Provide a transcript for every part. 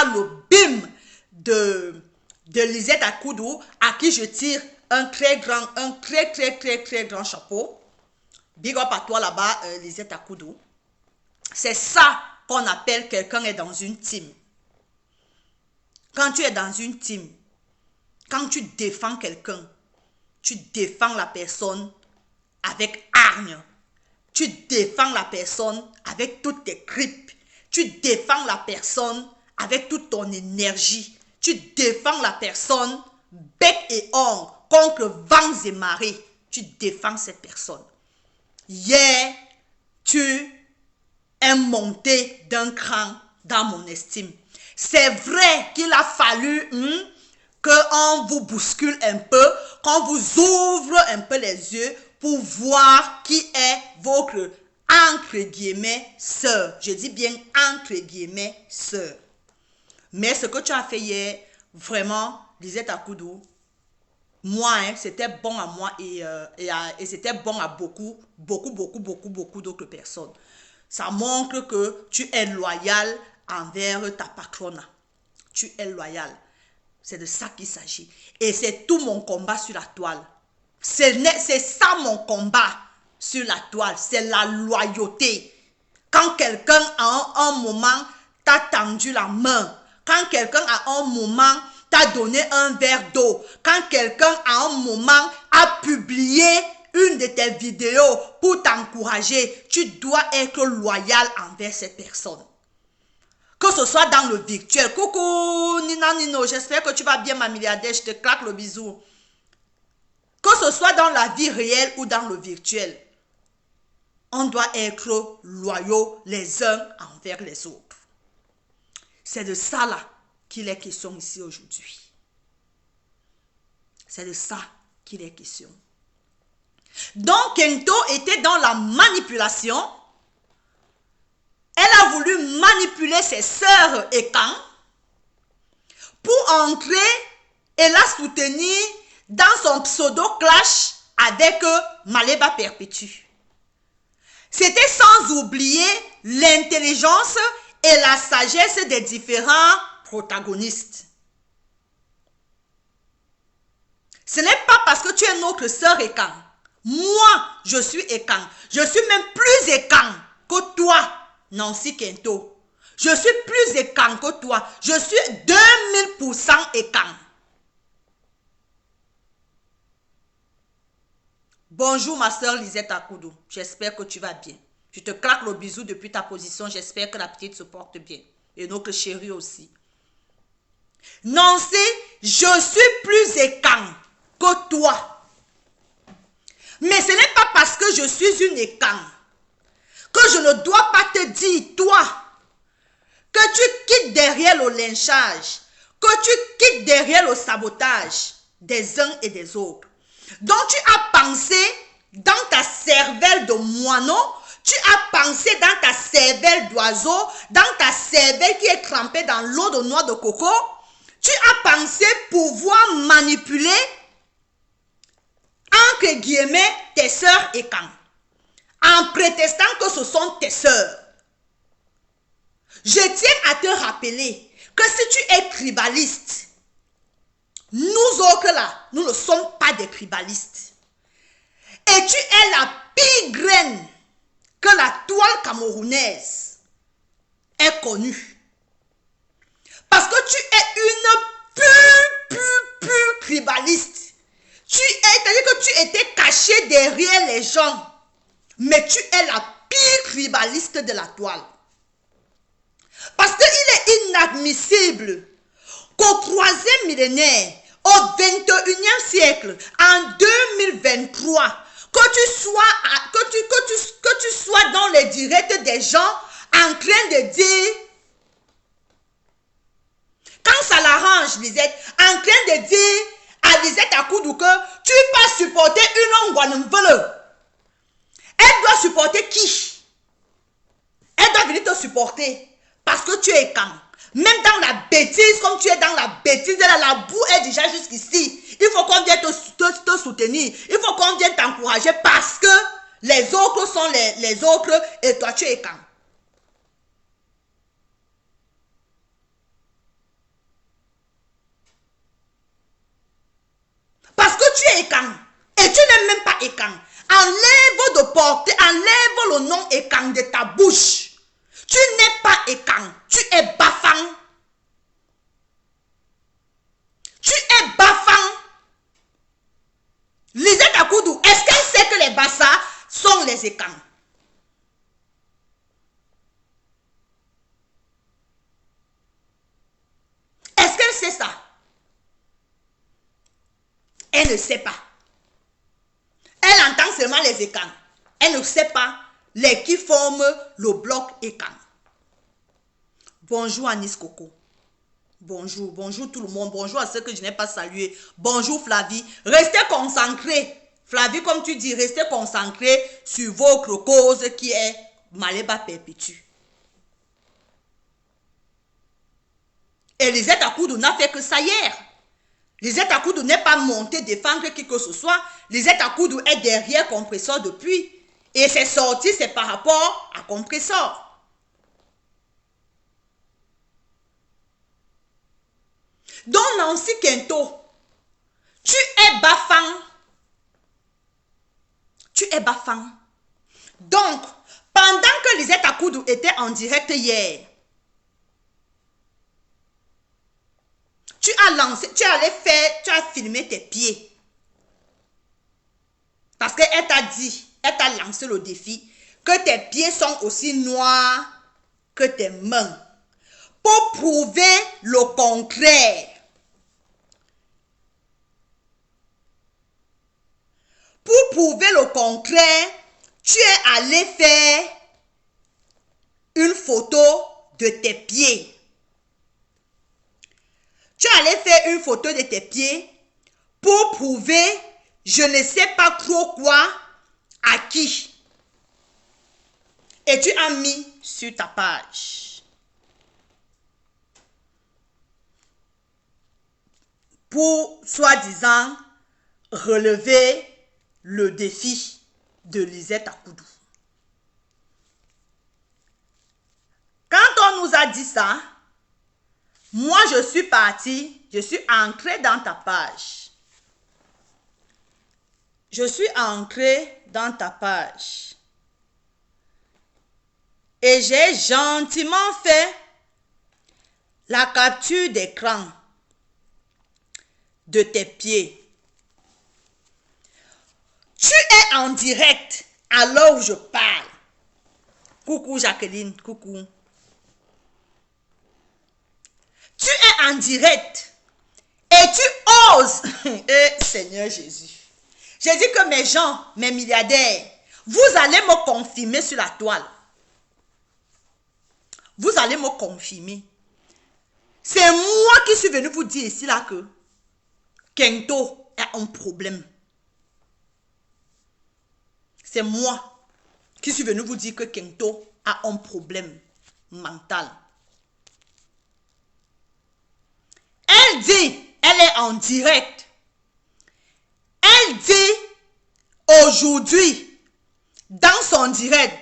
à l'obim de Lisette Akoudou, à qui je tire un très grand chapeau. Big up à toi là-bas, Lisette Akoudou. C'est ça qu'on appelle quelqu'un est dans une team. Quand tu es dans une team, quand tu défends quelqu'un, tu défends la personne avec hargne. Tu défends la personne avec toutes tes tripes. Tu défends la personne avec toute ton énergie. Tu défends la personne bec et ongle contre vents et marées. Tu défends cette personne. Hier, tu es monté d'un cran dans mon estime. C'est vrai qu'il a fallu qu'on vous bouscule un peu, qu'on vous ouvre un peu les yeux pour voir qui est votre entre guillemets sœur. Je dis bien entre guillemets sœur. Mais ce que tu as fait hier, vraiment, Lisette Akoudou, moi, c'était bon à moi et c'était bon à beaucoup d'autres personnes. Ça montre que tu es loyal envers ta patrona. Tu es loyal. C'est de ça qu'il s'agit. Et c'est tout mon combat sur la toile. C'est ça mon combat sur la toile. C'est la loyauté. Quand quelqu'un à un moment t'a tendu la main, quand quelqu'un à un moment t'a donné un verre d'eau, quand quelqu'un à un moment a publié une de tes vidéos pour t'encourager, tu dois être loyal envers cette personne. Que ce soit dans le virtuel. Coucou Nina Nino, j'espère que tu vas bien ma milliardaire, je te claque le bisou. Que ce soit dans la vie réelle ou dans le virtuel, on doit être loyaux les uns envers les autres. C'est de ça là qu'il est question ici aujourd'hui. C'est de ça qu'il est question. Donc Kento était dans la manipulation. Elle a voulu manipuler ses sœurs et Kang pour entrer et la soutenir dans son pseudo-clash avec Maleba Perpétue. C'était sans oublier l'intelligence et la sagesse des différents protagonistes. Ce n'est pas parce que tu es notre sœur Ekang. Moi, je suis Ekang. Je suis même plus Ekang que toi, Nancy Kento. Je suis plus Ekang que toi. Je suis 2000% Ekang. Bonjour ma sœur Lisette Akoudou. J'espère que tu vas bien. Je te claque le bisou depuis ta position. J'espère que la petite se porte bien. Et notre chérie aussi. Nancy, je suis plus Ekang que toi. Mais ce n'est pas parce que je suis une Ekang que je ne dois pas te dire, toi, que tu quittes derrière le lynchage, que tu quittes derrière le sabotage des uns et des autres. Donc tu as pensé dans ta cervelle de moineau, tu as pensé dans ta cervelle d'oiseau, dans ta cervelle qui est trempée dans l'eau de noix de coco, tu as pensé pouvoir manipuler entre guillemets tes sœurs et quand, en prétextant que ce sont tes sœurs. Je tiens à te rappeler que si tu es tribaliste, nous autres là, nous ne sommes pas des tribalistes. Et tu es la pire graine que la toile camerounaise est connue. Parce que tu es une pure tribaliste. C'est-à-dire que tu étais caché derrière les gens. Mais tu es la pire tribaliste de la toile. Parce qu'il est inadmissible qu'au 3e millénaire, au 21e siècle, en 2023, que tu sois dans les directs des gens en train de dire, quand ça l'arrange, Lisette, en train de dire à Lisette Akoudou que tu vas supporter une Ngwanembele. Elle doit supporter qui? Elle doit venir te supporter parce que tu es quand? Même dans la bêtise, comme tu es dans la bêtise, la boue est déjà jusqu'ici. Il faut qu'on vienne te soutenir. Il faut qu'on vienne t'encourager parce que les autres sont les autres et toi tu es quand? Ekang. Et tu n'es même pas Ekang. Enlève de porter, enlève le nom Ekang de ta bouche. Tu n'es pas Ekang. Tu es Bafang. Tu es Bafang. Lisette Akoudou, est-ce qu'elle sait que les Bassa sont les Ekang? Est-ce qu'elle sait ça? Elle ne sait pas. Elle entend seulement les Ekang. Elle ne sait pas les qui forment le bloc Ekang. Bonjour Anis Coco. Bonjour, bonjour tout le monde. Bonjour à ceux que je n'ai pas salués. Bonjour Flavie. Restez concentrés. Flavie, comme tu dis, restez concentrés sur votre cause qui est Maléba Perpétue. Et Lisette Akoudou n'a fait que ça hier. Lisette Akoudou n'est pas montée défendre qui que ce soit. Lisette Akoudou est derrière Compressor depuis. Et c'est sorti, c'est par rapport à Compressor. Donc Nancy Kento, tu es Bafang. Tu es Bafang. Donc, pendant que Lisette Akoudou était en direct hier, tu as lancé, tu as filmé tes pieds. Parce qu'elle t'a dit, elle t'a lancé le défi, que tes pieds sont aussi noirs que tes mains. Pour prouver le contraire. Pour prouver le contraire, tu es allé faire une photo de tes pieds. Tu es allé faire une photo de tes pieds pour prouver je ne sais pas trop quoi à qui. Et tu as mis sur ta page. Pour, soi-disant, relever le défi de Lisette Akoudou. Quand on nous a dit ça, moi je suis partie, je suis entrée dans ta page. Je suis entrée dans ta page. Et j'ai gentiment fait la capture d'écran de tes pieds. Tu es en direct à l'heure où je parle. Coucou Jacqueline, coucou. Tu es en direct et tu oses. Eh Seigneur Jésus. J'ai dit que mes gens, mes milliardaires, vous allez me confirmer sur la toile. Vous allez me confirmer. C'est moi qui suis venu vous dire ici là que Kento a un problème. C'est moi qui suis venu vous dire que Kento a un problème mental. Elle dit, elle est en direct. Elle dit aujourd'hui, dans son direct,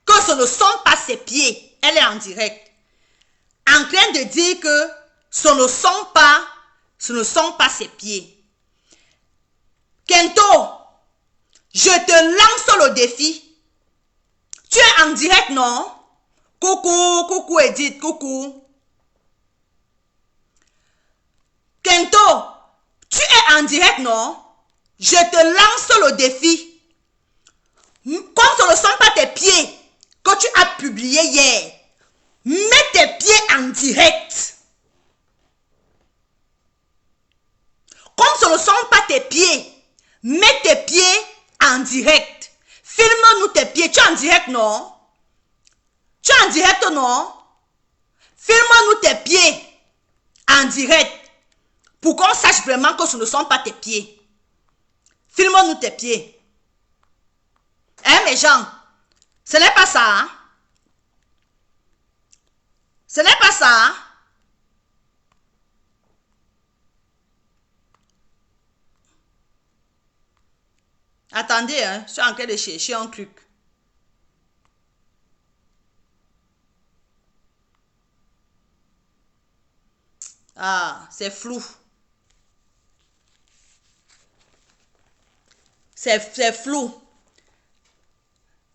que ce ne sont pas ses pieds. Elle est en direct. En train de dire que ce ne sont pas ses pieds. Kento, je te lance le défi. Tu es en direct, non? Coucou, coucou Edith, coucou. Kento, tu es en direct, non? Je te lance le défi. Comme ce ne sont pas tes pieds que tu as publié hier, mets tes pieds en direct. Comme ce ne sont pas tes pieds, mets tes pieds en direct. Filme-nous tes pieds. Tu es en direct, non? Tu es en direct, non? Filme-nous tes pieds en direct pour qu'on sache vraiment que ce ne sont pas tes pieds. Filme-nous tes pieds. Hein, mes gens? Ce n'est pas ça. Hein? Ce n'est pas ça. Hein? Attendez, hein, je suis en train de chercher un truc. Ah, c'est flou. C'est flou.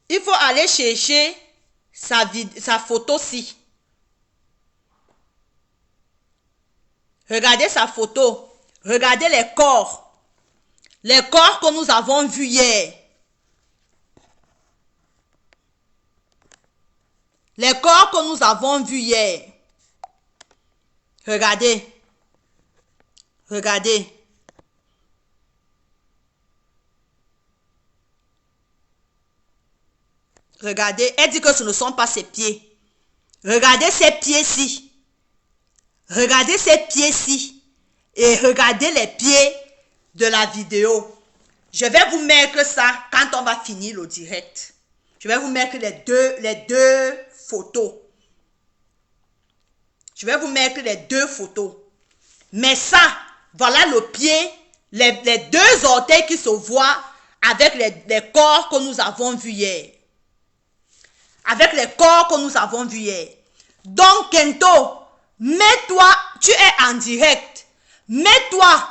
Il faut aller chercher sa photo-ci. Regardez sa photo. Regardez les corps. Les corps que nous avons vus hier. Les corps que nous avons vus hier. Regardez. Regardez. Regardez. Elle dit que ce ne sont pas ses pieds. Regardez ses pieds-ci. Regardez ses pieds-ci. Et regardez les pieds de la vidéo. Je vais vous mettre ça quand on va finir le direct. Je vais vous mettre les deux photos. Je vais vous mettre les deux photos. Mais ça, voilà le pied, les deux orteils qui se voient avec les corps que nous avons vus hier. Avec les corps que nous avons vus hier. Donc, Kento, mets-toi, tu es en direct. Mets-toi,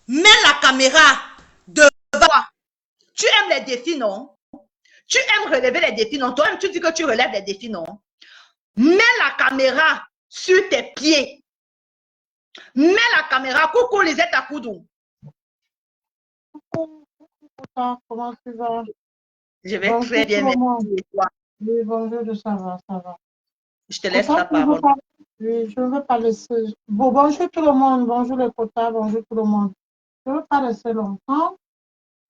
mets la caméra devant toi. Tu aimes les défis, non? Tu aimes relever les défis, non? Toi-même, tu dis que tu relèves les défis, non? Mets la caméra sur tes pieds. Mets la caméra. Coucou Lisette Akoudou. Comment tu vas? Je vais très bien, merci. Et toi? Oui, bonjour, ça va, ça va. Je te laisse la parole. Oui, je ne veux pas laisser. Bon, bonjour tout le monde, bonjour les quotas, bonjour tout le monde. Je ne veux pas laisser longtemps.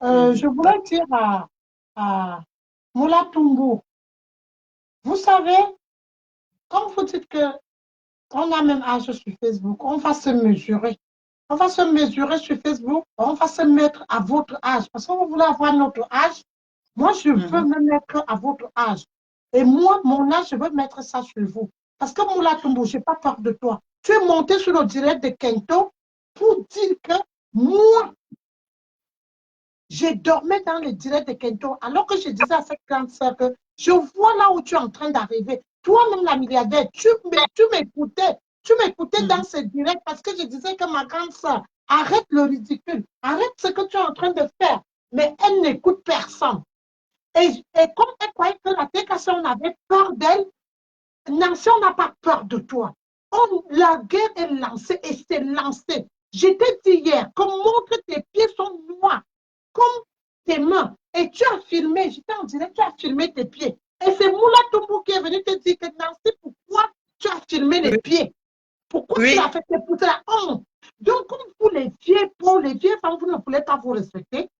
Je voulais dire à Moula Toumbo, vous savez, quand vous dites qu'on a même âge sur Facebook, on va se mesurer. On va se mesurer sur Facebook, on va se mettre à votre âge. Parce que vous voulez avoir notre âge. Moi, je veux me mettre à votre âge. Et moi, mon âge, je veux mettre ça sur vous. Parce que Moula Toumbo, je n'ai pas peur de toi. Tu es monté sur le direct de Kento pour dire que moi, j'ai dormi dans le direct de Kento, alors que je disais à cette grande sœur que je vois là où tu es en train d'arriver. Toi-même, la milliardaire, tu m'écoutais. Tu m'écoutais dans ce direct parce que je disais que ma grande sœur, arrête le ridicule, arrête ce que tu es en train de faire. Mais elle n'écoute personne. Et comme elle croyait que la TKC, on avait peur d'elle, Nancy, on n'a pas peur de toi. La guerre est lancée et c'est lancé. Je t'ai dit hier que montre tes pieds sont noirs, comme tes mains. Et tu as filmé, j'étais en direct, tu as filmé tes pieds. Et c'est Moula Toumbo qui est venu te dire que Nancy, pourquoi tu as filmé les pieds? Pourquoi tu l'as fait? C'est pour la honte. Donc, comme vous les vieilles femmes, vous ne voulez pas vous respecter.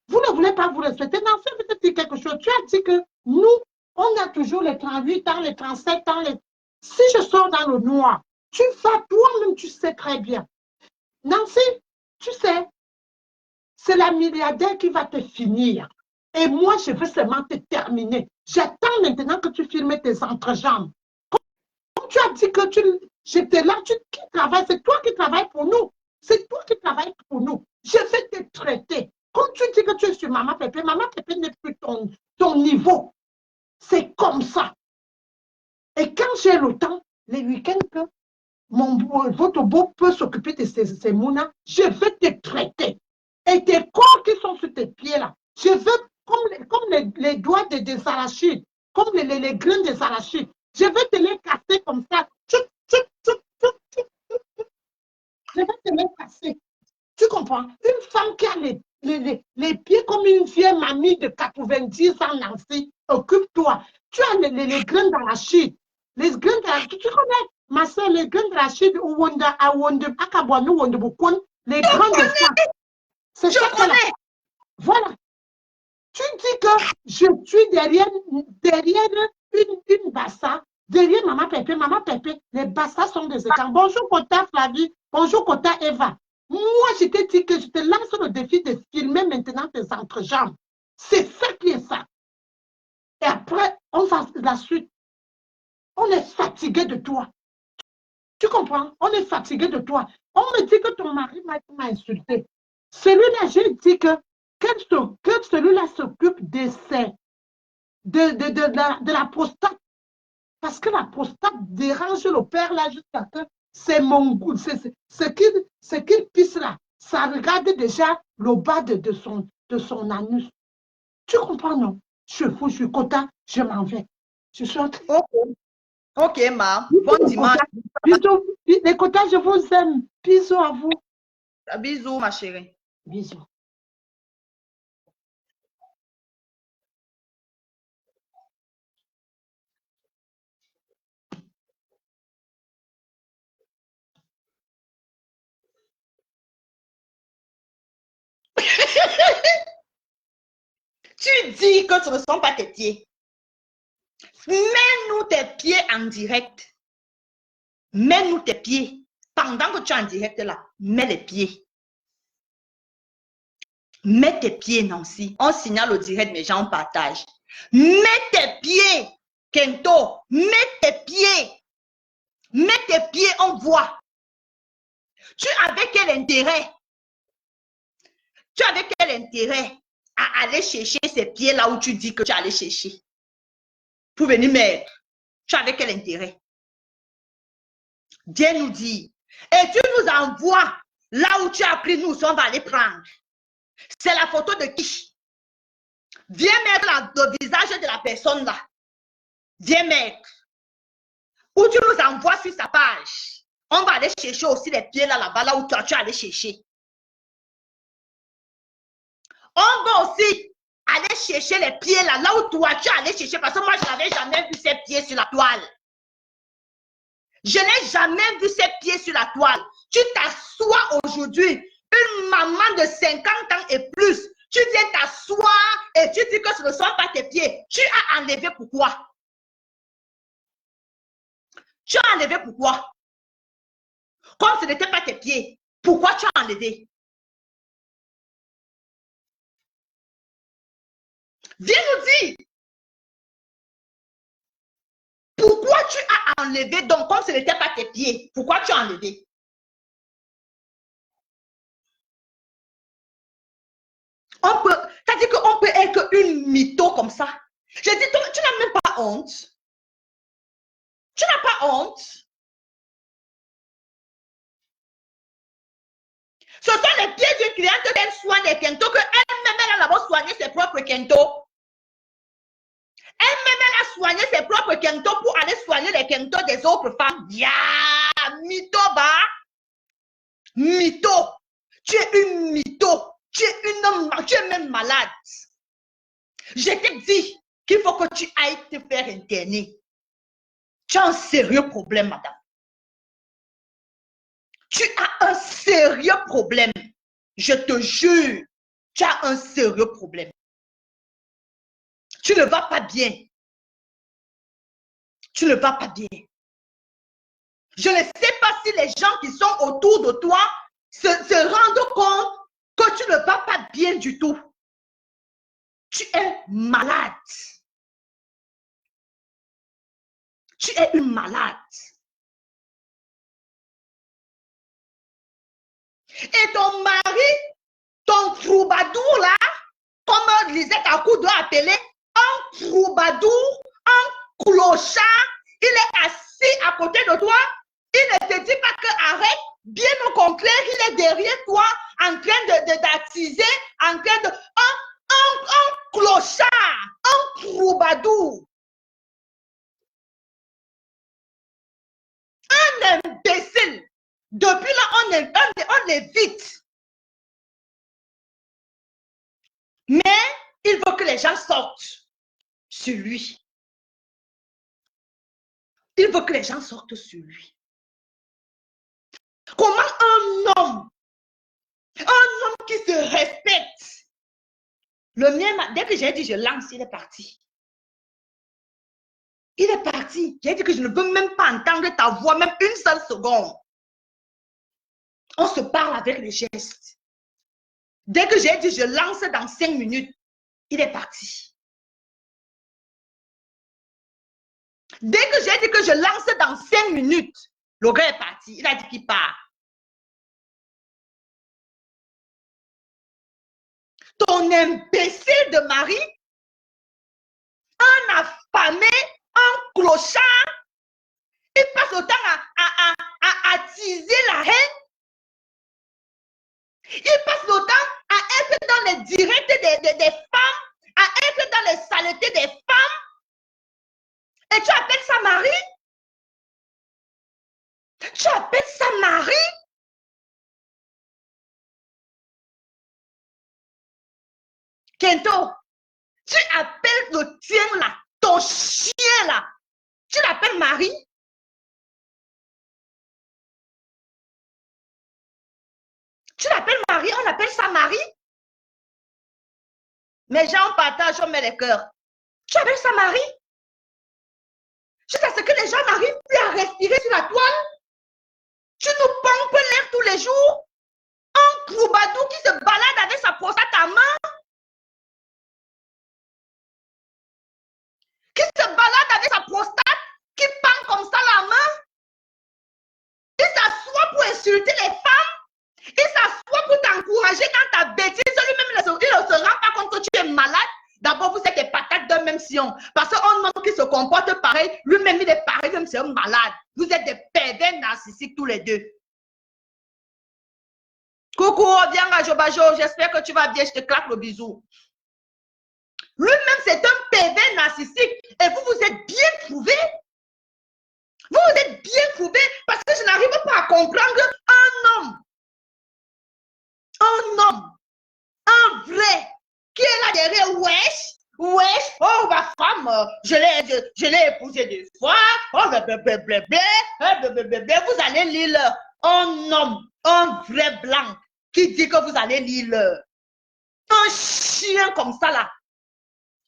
Vous ne voulez pas vous respecter. Nancy, je vais te dire quelque chose. Tu as dit que nous, on a toujours les 38 ans, les 37 ans. Si je sors dans le noir, tu vas toi-même, tu sais très bien. Nancy, tu sais, c'est la milliardaire qui va te finir. Et moi, je veux seulement te terminer. J'attends maintenant que tu filmes tes entrejambes. Comme tu as dit que j'étais là, qui travaille, c'est toi qui travailles pour nous. C'est toi qui travailles pour nous. Je vais te traiter. Comme tu dis que tu es sur Maman Pépé n'est plus ton niveau. C'est comme ça. Et quand j'ai le temps, les week-ends que votre beau peut s'occuper de ces mounas, je vais te traiter. Et tes corps qui sont sur tes pieds là, je veux, comme les doigts des arachides, comme les graines des arachides, je vais te les casser comme ça. Je vais te les casser. Tu comprends? Une femme qui a les pieds comme une vieille mamie de 90 ans, Nancy, occupe-toi. Tu as les graines d'arachide. Les graines d'arachide, tu connais, ma soeur, les graines d'arachide, les grains de sang. C'est ça qu'elle a. Voilà. Tu dis que je suis derrière une bassa, derrière Maman Pépé. Maman Pépé, les bassas sont des écrans. Bonjour, Kota Flavie. Bonjour, Kota Eva. Moi, je t'ai dit que je te lance le défi de filmer maintenant tes entrejambes. C'est ça qui est ça. Et après, on va la suite. On est fatigué de toi. Tu comprends? On est fatigué de toi. On me dit que ton mari m'a insulté. Celui-là, j'ai dit que celui-là s'occupe de la prostate. Parce que la prostate dérange le père là jusqu'à que c'est mon goût. Ce qu'il pisse là, ça regarde déjà le bas de son anus. Tu comprends, non? Je fous, je suis quota, je m'en vais. Je suis en train. Ok, ma. Bon dimanche. Bisous. Les quotas, je vous aime. Bisous à vous. Bisous, ma chérie. Bisous. Tu dis que ce ne sont pas tes pieds. Mets-nous tes pieds en direct. Mets-nous tes pieds. Pendant que tu es en direct là, mets les pieds. Mets tes pieds, Nancy. On signale au direct, mais gens partagent. Mets tes pieds, Kento. Mets tes pieds. Mets tes pieds, on voit. Tu avais quel intérêt? Tu avais quel intérêt à aller chercher ces pieds là où tu dis que tu allais chercher? Pour venir mettre. Tu avais quel intérêt? Viens nous dire. Et tu nous envoies là où tu as pris, nous, on va aller prendre. C'est la photo de qui? Viens mettre le visage de la personne là. Viens mettre. Ou tu nous envoies sur sa page. On va aller chercher aussi les pieds là-bas, là où toi tu allais chercher. On va aussi aller chercher les pieds là où toi tu allais chercher. Parce que moi, je n'avais jamais vu ces pieds sur la toile. Je n'ai jamais vu ces pieds sur la toile. Tu t'assois aujourd'hui, une maman de 50 ans et plus, tu viens t'asseoir et tu dis que ce ne sont pas tes pieds. Tu as enlevé pourquoi? Tu as enlevé pourquoi? Comme ce n'était pas tes pieds, pourquoi tu as enlevé? Viens nous dire. Pourquoi tu as enlevé donc comme ce n'était pas tes pieds? Pourquoi tu as enlevé? On peut, c'est-à-dire qu'on peut être une mytho comme ça. Je dis, tu n'as même pas honte. Tu n'as pas honte. Ce sont les pieds d'une cliente qu'elle soigne les kentos, qu'elle-même elle a d'abord soigné ses propres kentos. Elle-même elle a soigné ses propres kentos pour aller soigner les kentos des autres femmes. Ya, mytho ba. Mytho. Tu es une mytho. Tu es même malade. Je te dis qu'il faut que tu ailles te faire interner. Tu as un sérieux problème, madame. Tu as un sérieux problème. Je te jure, tu as un sérieux problème. Tu ne vas pas bien. Tu ne vas pas bien. Je ne sais pas si les gens qui sont autour de toi se rendent compte que tu ne vas pas bien du tout. Tu es malade. Tu es une malade. Et ton mari, ton troubadour là, comme Lisette Akoudou a appelé, un troubadour, un clochard, il est assis à côté de toi, il ne te dit pas que arrête, bien au contraire, il est derrière toi, en train d'attiser, en train de... Un clochard, un troubadour. Un imbécile. Depuis là, on évite. Mais il veut que les gens sortent sur lui. Il veut que les gens sortent sur lui. Comment un homme qui se respecte, le mien, dès que j'ai dit je lance, il est parti. Il est parti. J'ai dit que je ne veux même pas entendre ta voix, même une seule seconde. On se parle avec les gestes. Dès que j'ai dit je lance dans 5 minutes, il est parti. Dès que j'ai dit que je lance dans 5 minutes, le gars est parti. Il a dit qu'il part. Ton imbécile de mari, un affamé, un clochard, il passe le temps à attiser la haine. Il passe le temps à être dans les directs des femmes, à être dans les saletés des femmes. Et tu appelles ça mari? Tu appelles ça mari? Kento, tu appelles le tien là, ton chien là, tu l'appelles mari? Tu l'appelles mari? On appelle ça mari? Mais gens partagent, on met les cœurs. Tu appelles ça mari? Jusqu'à ce que les gens n'arrivent plus à respirer sur la toile. Tu nous pompes l'air tous les jours. Un Kroubadou qui se balade avec sa prostate à main. Qui se balade avec sa prostate, qui pend comme ça la main. Il s'assoit pour insulter les femmes. Il s'assoit pour t'encourager dans ta bêtise. Lui-même, il ne se rend pas compte que tu es malade. D'abord, vous êtes des patates d'un même sillon. Parce qu'un homme qui se comporte pareil, lui-même, il est pareil, même c'est un malade. Vous êtes des pervers narcissiques tous les deux. Coucou, viens à Jobajo, j'espère que tu vas bien, je te claque le bisou. Lui-même, c'est un pervers narcissique. Et vous, vous êtes bien trouvé. Vous, vous êtes bien trouvé parce que je n'arrive pas à comprendre un vrai, qui est là derrière, wesh, oh ma femme, je l'ai épousée 2 fois, oh blablabla, vous allez lire un homme, un vrai blanc, qui dit que vous allez lire un chien comme ça là,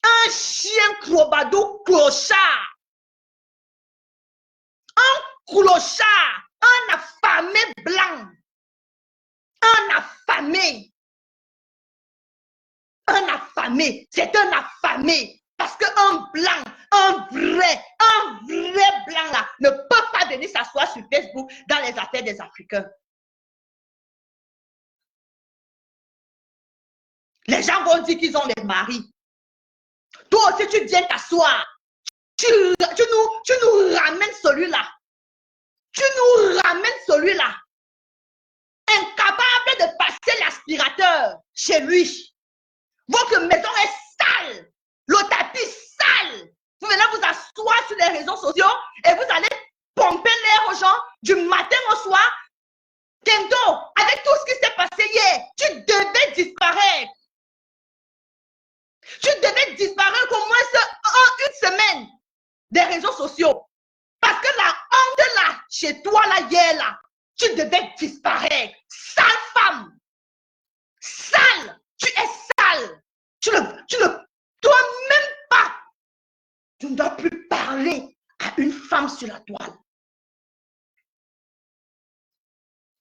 un chien Kroubadou clochard, un clochard, un affamé blanc, un affamé. Un affamé, c'est un affamé. Parce qu'un blanc, un vrai blanc là, ne peut pas venir s'asseoir sur Facebook dans les affaires des Africains. Les gens vont dire qu'ils ont des maris. Toi aussi, tu viens t'asseoir. Tu nous ramènes celui-là. Tu nous ramènes celui-là. Incapable de passer l'aspirateur chez lui. Votre maison est sale. Le tapis sale. Vous venez vous asseoir sur les réseaux sociaux et vous allez pomper l'air aux gens du matin au soir. Kendo, avec tout ce qui s'est passé hier, tu devais disparaître. Tu devais disparaître au moins une semaine des réseaux sociaux. Parce que la honte là, chez toi là, hier là, tu devais disparaître. Sale femme. Sale. Tu es sale. Toi-même pas. Tu ne dois plus parler à une femme sur la toile.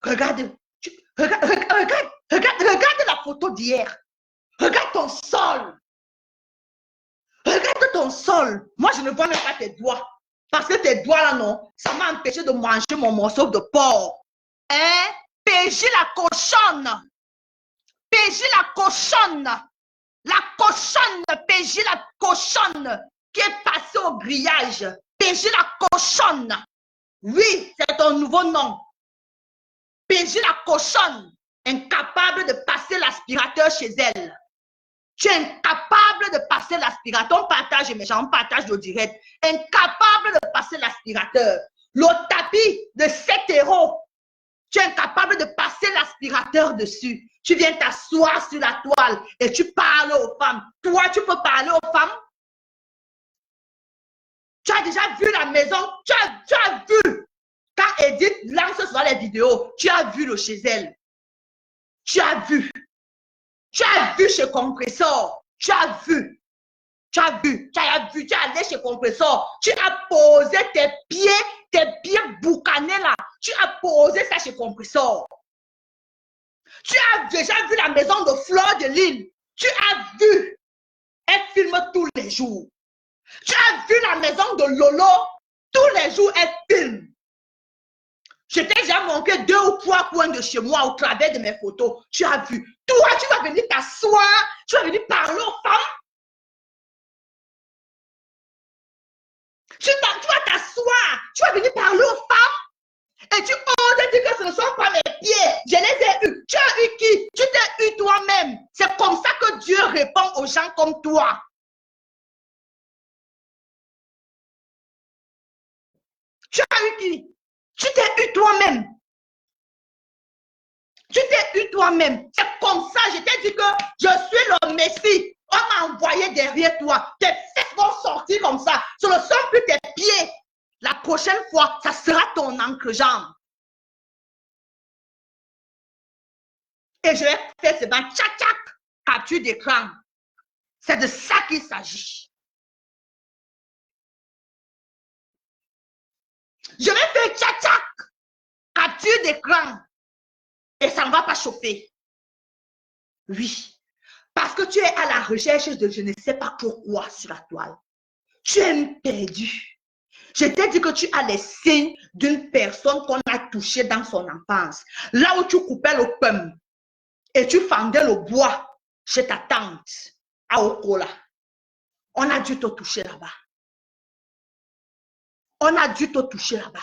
Regarde la photo d'hier. Regarde ton sol. Regarde ton sol. Moi, je ne vois même pas tes doigts. Parce que tes doigts là, non, ça m'a empêché de manger mon morceau de porc. Hein? PJ la cochonne. PJ la cochonne. La cochonne, PJ la cochonne qui est passée au grillage. PJ la cochonne. Oui, c'est ton nouveau nom. PJ la cochonne, incapable de passer l'aspirateur chez elle. Tu es incapable de passer l'aspirateur. On partage, mes gens, on partage le direct. Incapable de passer l'aspirateur. Le tapis de 7 €. Tu es incapable de passer l'aspirateur dessus. Tu viens t'asseoir sur la toile et tu parles aux femmes. Toi, tu peux parler aux femmes? Tu as déjà vu la maison? Tu as vu quand Edith lance sur les vidéos. Tu as vu le chez elle. Tu as vu. Tu as vu chez Compressor. Tu as vu. Tu as allé chez Compressor. Tu as posé tes pieds boucanés là. Tu as posé ça chez Compressor. Tu as déjà vu la maison de Fleur de Lille. Tu as vu. Elle filme tous les jours. Tu as vu la maison de Lolo. Tous les jours, elle filme. Je t'ai déjà montré 2 ou 3 coins de chez moi au travers de mes photos. Tu as vu. Toi, tu vas venir t'asseoir. Tu vas venir parler aux femmes. Tu vas t'asseoir. Tu vas venir parler aux femmes. Et tu oses dis que ce ne sont pas mes pieds. Je les ai eus. Tu as eu qui? Tu t'es eu toi-même. C'est comme ça que Dieu répond aux gens comme toi. Tu as eu qui? Tu t'es eu toi-même. Tu t'es eu toi-même. C'est comme ça, je t'ai dit que je suis le Messie. On m'a envoyé derrière toi. Tes fesses vont sortir comme ça. Ce ne sont plus tes pieds. La prochaine fois, ça sera ton encre-jambe. Et je vais faire ce banc, tchac, capture d'écran. C'est de ça qu'il s'agit. Je vais faire tchac, capture d'écran. Et ça ne va pas chauffer. Oui. Parce que tu es à la recherche de je ne sais pas pourquoi sur la toile. Tu es perdu. Je t'ai dit que tu as les signes d'une personne qu'on a touchée dans son enfance. Là où tu coupais le pomme et tu fendais le bois chez ta tante à Okola. On a dû te toucher là-bas. On a dû te toucher là-bas.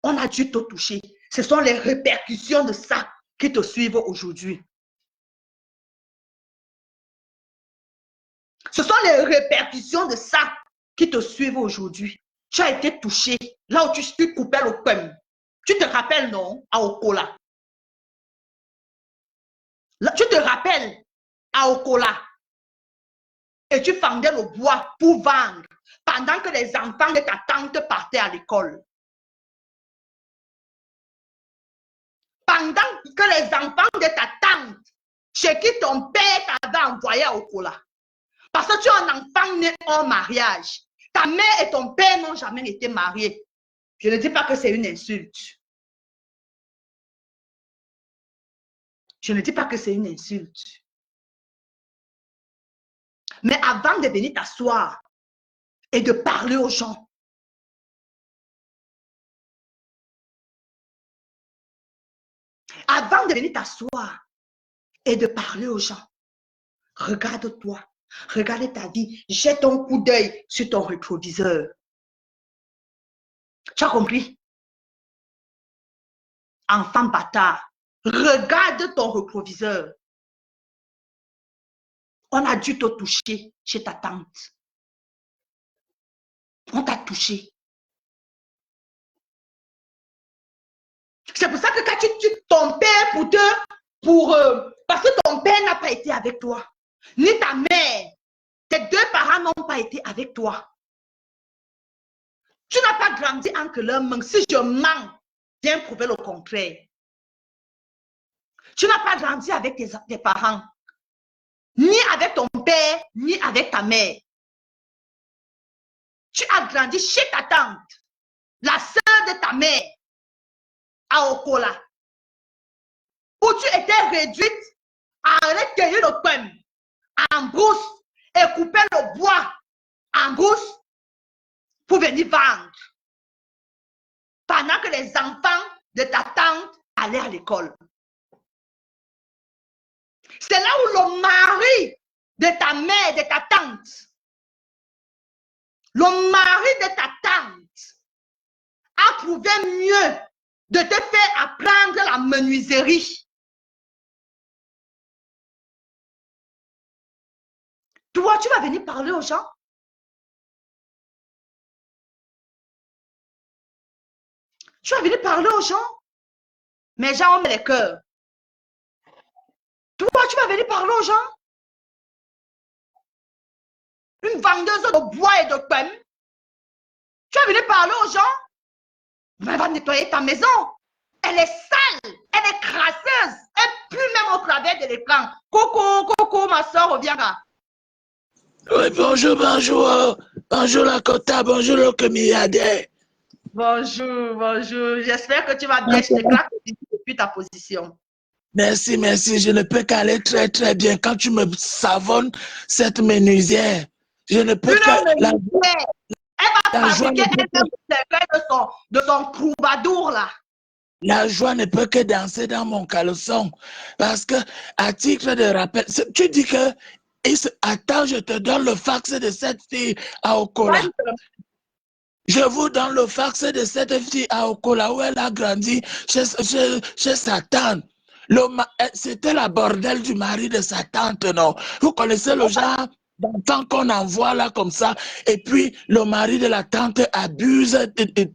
On a dû te toucher. Ce sont les répercussions de ça qui te suivent aujourd'hui. Ce sont les répercussions de ça qui te suivent aujourd'hui. Tu as été touché là où tu coupais le pomme. Tu te rappelles, non, à Okola? Là, tu te rappelles à Okola? Et tu fendais le bois pour vendre pendant que les enfants de ta tante partaient à l'école. Pendant que les enfants de ta tante, chez qui ton père t'avait envoyé à Okola. Parce que tu es un enfant né hors mariage. Ta mère et ton père n'ont jamais été mariés. Je ne dis pas que c'est une insulte. Je ne dis pas que c'est une insulte. Mais avant de venir t'asseoir et de parler aux gens, avant de venir t'asseoir et de parler aux gens, regarde-toi, regarde ta vie, jette ton coup d'œil sur ton rétroviseur. Tu as compris? Enfant bâtard, regarde ton rétroviseur. On a dû te toucher chez ta tante. On t'a touché. C'est pour ça que quand ton père parce que ton père n'a pas été avec toi, ni ta mère, tes deux parents n'ont pas été avec toi. Tu n'as pas grandi entre leurs mains. Si je mens, viens prouver le contraire. Tu n'as pas grandi avec tes parents, ni avec ton père, ni avec ta mère. Tu as grandi chez ta tante, la sœur de ta mère, à Okola, où tu étais réduite à aller cueillir le pomme en brousse et couper le bois en brousse pour venir vendre. Pendant que les enfants de ta tante allaient à l'école. C'est là où le mari de ta mère, de ta tante, le mari de ta tante a trouvé mieux de te faire apprendre la menuiserie. Toi, tu vas venir parler aux gens. Tu vas venir parler aux gens. Mes gens ont les cœurs. Toi, tu vas venir parler aux gens. Une vendeuse de bois et de pommes. Tu vas venir parler aux gens. Mais elle va nettoyer ta maison. Elle est sale. Elle est crasseuse. Elle pue même au travers de l'écran. Coucou, ma soeur, reviens là. Oui, bonjour. Bonjour la Kota, bonjour le Kemiyade. Bonjour. J'espère que tu vas bien. Je te claque depuis ta position. Merci. Je ne peux qu'aller très bien quand tu me savonnes cette menuisière. Je ne peux Elle va fabriquer de son troubadour là. La joie ne peut que danser dans mon caleçon. Parce que, à titre de rappel, tu dis que, attends, je te donne le fax de cette fille à Okola. Je vous donne le fax de cette fille à Okola où elle a grandi chez sa tante. C'était la bordelle du mari de sa tante, non? Vous connaissez le genre d'enfant qu'on envoie là comme ça, et puis le mari de la tante abuse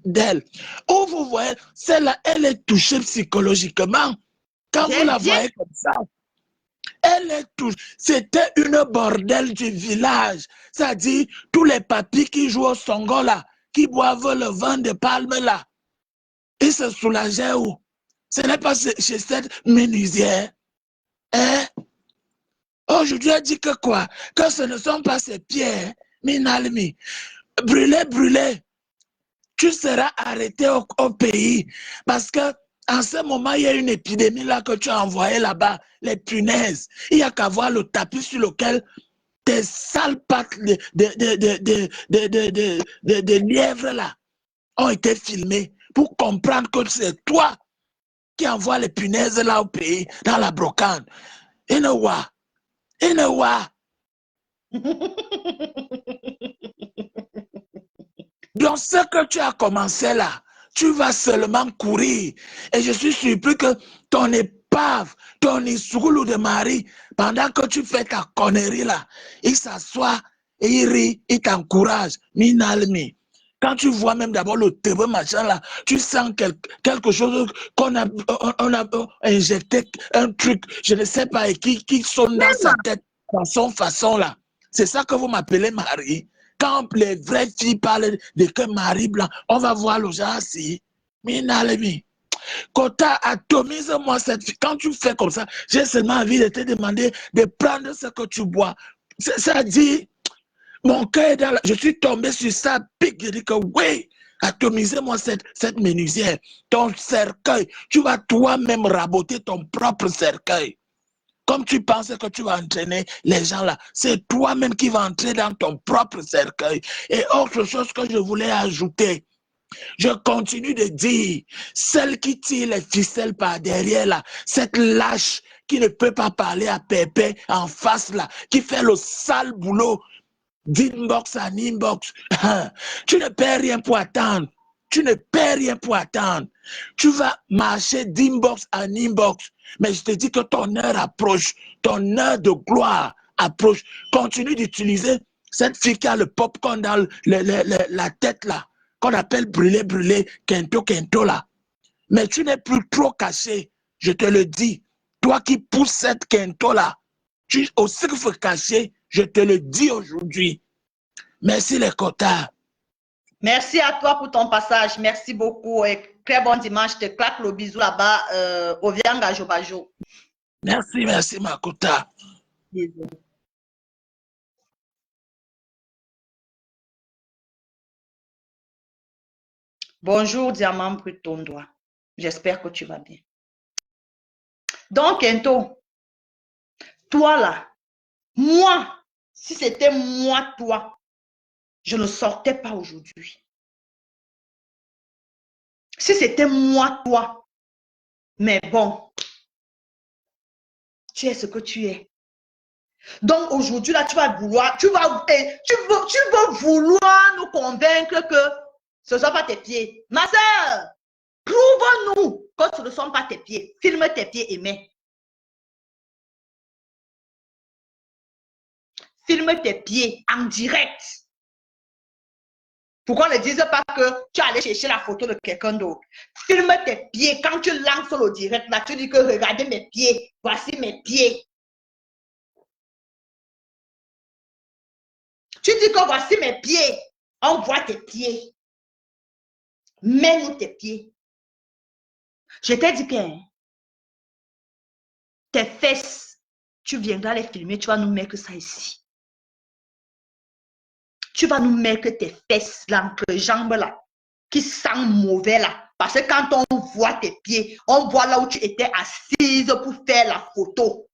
d'elle. Où vous voyez, celle-là, elle est touchée psychologiquement. Quand vous la voyez comme ça, elle est touchée. C'était une bordelle du village. C'est-à-dire, tous les papis qui jouent au songo là, qui boivent le vin de palme là, ils se soulageaient où? Ce n'est pas chez cette menuisière. Hein? Aujourd'hui, elle dit que quoi? Que ce ne sont pas ses pieds, Minalmi. Brûlé, brûlé. Tu seras arrêté au pays. Parce que en ce moment, il y a une épidémie là que tu as envoyée là-bas, les punaises. Il n'y a qu'à voir le tapis sur lequel tes sales pattes de lièvre là ont été filmées pour comprendre que c'est toi qui envoie les punaises là au pays, dans la brocante. Inewa. Donc, ce que tu as commencé là, tu vas seulement courir. Et je suis surpris que ton épave, ton issoulou de mari, pendant que tu fais ta connerie là, il s'assoit et il rit, il t'encourage. Minalmi. Quand tu vois même d'abord le tebe machin là, tu sens quelque chose qu'on a, on a injecté, un truc, je ne sais pas, qui sonne dans sa tête, dans son façon là. C'est ça que vous m'appelez mari. Quand les vraies filles parlent de que mari blanc, on va voir le genre si. Minalemi. Kota, atomise-moi cette fille. Quand tu fais comme ça, j'ai seulement envie de te demander de prendre ce que tu bois. Ça dit, mon cœur est dans la... Je suis tombé sur ça, pique. Je dis que oui, atomisez-moi cette menuisière. Ton cercueil, tu vas toi-même raboter ton propre cercueil. Comme tu penses que tu vas entraîner les gens là, c'est toi-même qui vas entrer dans ton propre cercueil. Et autre chose que je voulais ajouter, je continue de dire, celle qui tire les ficelles par derrière là, cette lâche qui ne peut pas parler à Pépé en face là, qui fait le sale boulot d'inbox en inbox, tu ne perds rien pour attendre. Tu ne perds rien pour attendre. Tu vas marcher d'inbox en inbox. Mais je te dis que ton heure approche. Ton heure de gloire approche. Continue d'utiliser cette fille qui a le popcorn dans la tête là, qu'on appelle brûlé, brûlé, kento, kento là. Mais tu n'es plus trop caché. Je te le dis. Toi qui pousses cette kento là, tu aussi qu'il faut cacher. Je te le dis aujourd'hui. Merci les quotas. Merci à toi pour ton passage. Merci beaucoup. Et très bon dimanche. Je te claque le bisou là-bas au Vianga Jobajo. Merci, merci ma quota. Bisous. Bonjour, Diamant Brut Tondois. J'espère que tu vas bien. Donc, Kento, toi là, moi, si c'était moi, toi, je ne sortais pas aujourd'hui. Si c'était moi, toi, mais bon, tu es ce que tu es. Donc aujourd'hui, là, tu vas vouloir, tu veux vouloir nous convaincre que ce ne sont pas tes pieds. Ma soeur, prouve-nous que ce ne sont pas tes pieds. Filme tes pieds et mets. Filme tes pieds en direct. Pourquoi ne disent pas que tu es allé chercher la photo de quelqu'un d'autre? Filme tes pieds. Quand tu lances le direct, là, tu dis que regardez mes pieds. Voici mes pieds. Tu dis que voici mes pieds. On voit tes pieds. Mets-nous tes pieds. Je t'ai dit que tes fesses, tu viendras les filmer, tu vas nous mettre ça ici. Tu vas nous mettre tes fesses, l'entrejambe là, qui sent mauvais là. Parce que quand on voit tes pieds, on voit là où tu étais assise pour faire la photo.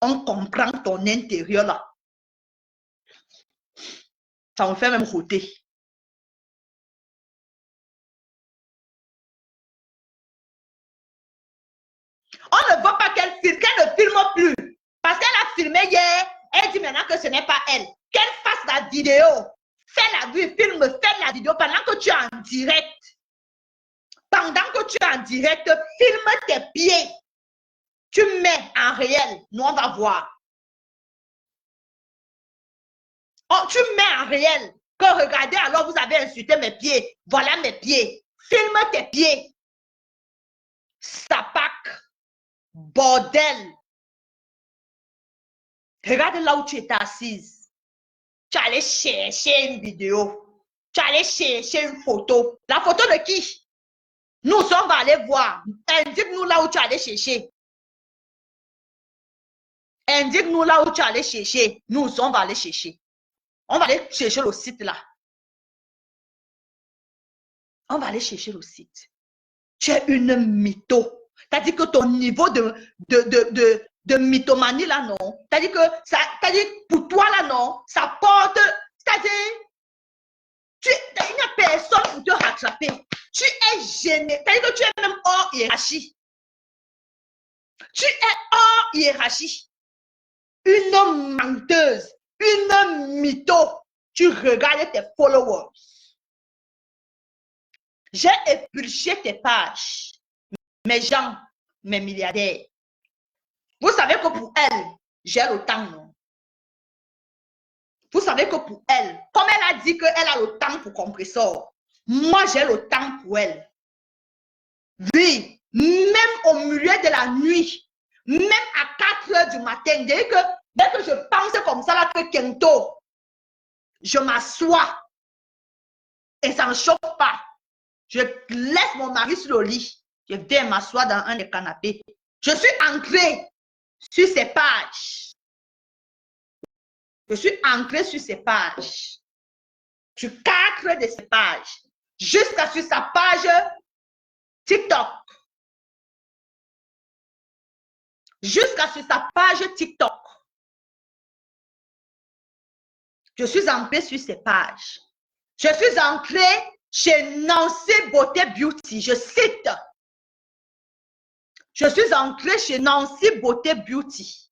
On comprend ton intérieur là. Ça me fait même rôter. On ne veut pas qu'elle filme, qu'elle ne filme plus. Parce qu'elle a filmé hier, elle dit maintenant que ce n'est pas elle. Qu'elle fasse la vidéo. fais la vue, filme, fais la vidéo pendant que tu es en direct. Pendant que tu es en direct, filme tes pieds. Tu mets en réel. Nous, on va voir. Oh, tu mets en réel. Que regardez, alors vous avez insulté mes pieds. Voilà mes pieds. Filme tes pieds. Sapac. Bordel. Regarde là où tu étais assise. Tu allais chercher une vidéo. Tu allais chercher une photo. La photo de qui? Nous, on va aller voir. Indique-nous là où tu allais chercher. Indique-nous là où tu allais chercher. Nous, on va aller chercher. On va aller chercher le site là. On va aller chercher le site. Tu es une mytho. C'est-à-dire que ton niveau de mythomanie là, non. C'est-à-dire que ça, pour toi là, non, ça porte. C'est-à-dire, il n'y a personne pour te rattraper. Tu es gêné. C'est-à-dire que tu es même hors hiérarchie. Tu es hors hiérarchie. Une menteuse, une mytho. Tu regardes tes followers. J'ai épluché tes pages. Mes gens, mes milliardaires. Vous savez que pour elle, j'ai le temps, non? Vous savez que pour elle, comme elle a dit qu'elle a le temps pour compressor, moi j'ai le temps pour elle. Oui, même au milieu de la nuit, même à 4 heures du matin, dès que je pense comme ça, là, que Kento, je m'assois et ça ne chauffe pas. Je laisse mon mari sur le lit. Je viens m'asseoir dans un des canapés. Je suis ancrée sur ces pages. Je suis ancrée sur ces pages. Sur 4 de ces pages. Jusqu'à sur sa page TikTok. Jusqu'à sur sa page TikTok. Je suis ancrée sur ces pages. Je suis ancrée chez Nancy Beauté Beauty. Je cite. Je suis ancrée chez Nancy Beauté Beauty.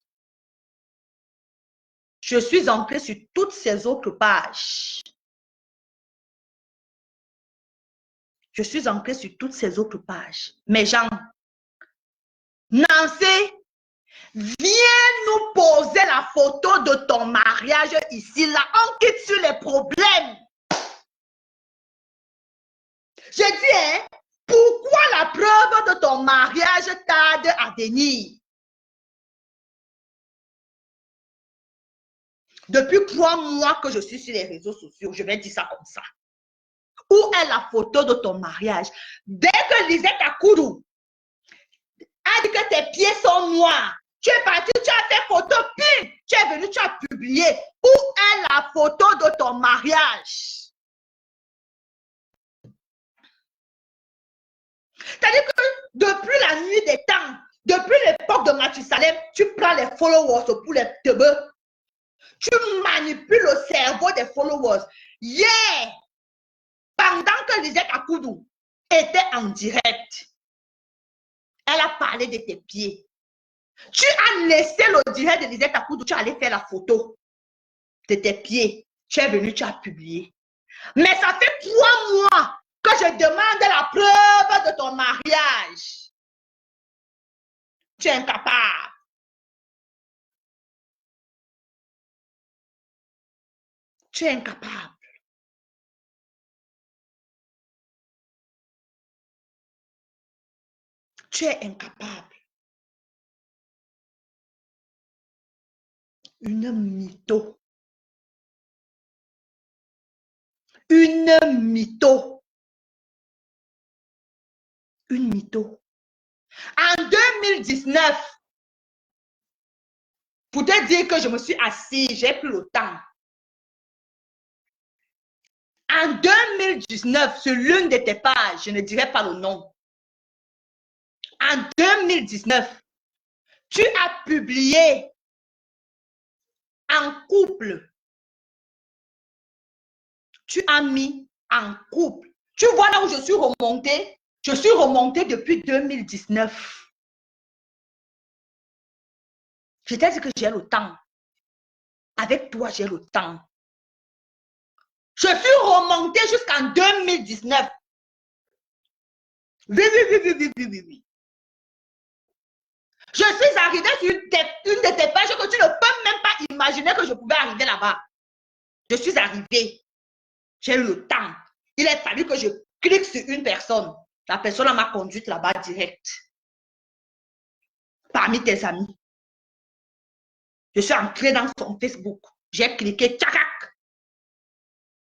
Je suis ancrée sur toutes ces autres pages. Je suis ancrée sur toutes ces autres pages. Mes gens, Nancy, viens nous poser la photo de ton mariage ici. Là, on quitte sur les problèmes. Je dis, hein, pourquoi la preuve de ton mariage tarde à venir? Depuis 3 mois que je suis sur les réseaux sociaux, je vais dire ça comme ça. Où est la photo de ton mariage? Dès que Lisette Akoudou a dit que tes pieds sont noirs, tu es parti, tu as fait photo, puis tu es venu, tu as publié. Où est la photo de ton mariage? C'est-à-dire que depuis la nuit des temps, depuis l'époque de Mathusalem, tu prends les followers pour les teubeux. Tu manipules le cerveau des followers. Hier, pendant que Lisette Akoudou était en direct, elle a parlé de tes pieds. Tu as laissé le direct de Lisette Akoudou, tu allais faire la photo de tes pieds. Tu es venu, tu as publié. Mais ça fait 3 mois que je demande la preuve de ton mariage. Tu es incapable. Tu es incapable. Tu es incapable. Une mytho. Une mytho. Une mytho. En 2019, pour te dire que je me suis assise, j'ai plus le temps. En 2019, sur l'une de tes pages, je ne dirai pas le nom. En 2019, tu as publié en couple. Tu as mis en couple. Tu vois là où je suis remontée? Je suis remontée depuis 2019. Je t'ai dit que j'ai le temps. Avec toi, j'ai le temps. Je suis remontée jusqu'en 2019. Oui, oui, oui, oui, oui, oui, oui, oui. Je suis arrivée sur une de tes pages que tu ne peux même pas imaginer que je pouvais arriver là-bas. Je suis arrivée. J'ai eu le temps. Il a fallu que je clique sur une personne. La personne m'a conduite là-bas direct. Parmi tes amis. Je suis entrée dans son Facebook. J'ai cliqué, tchac.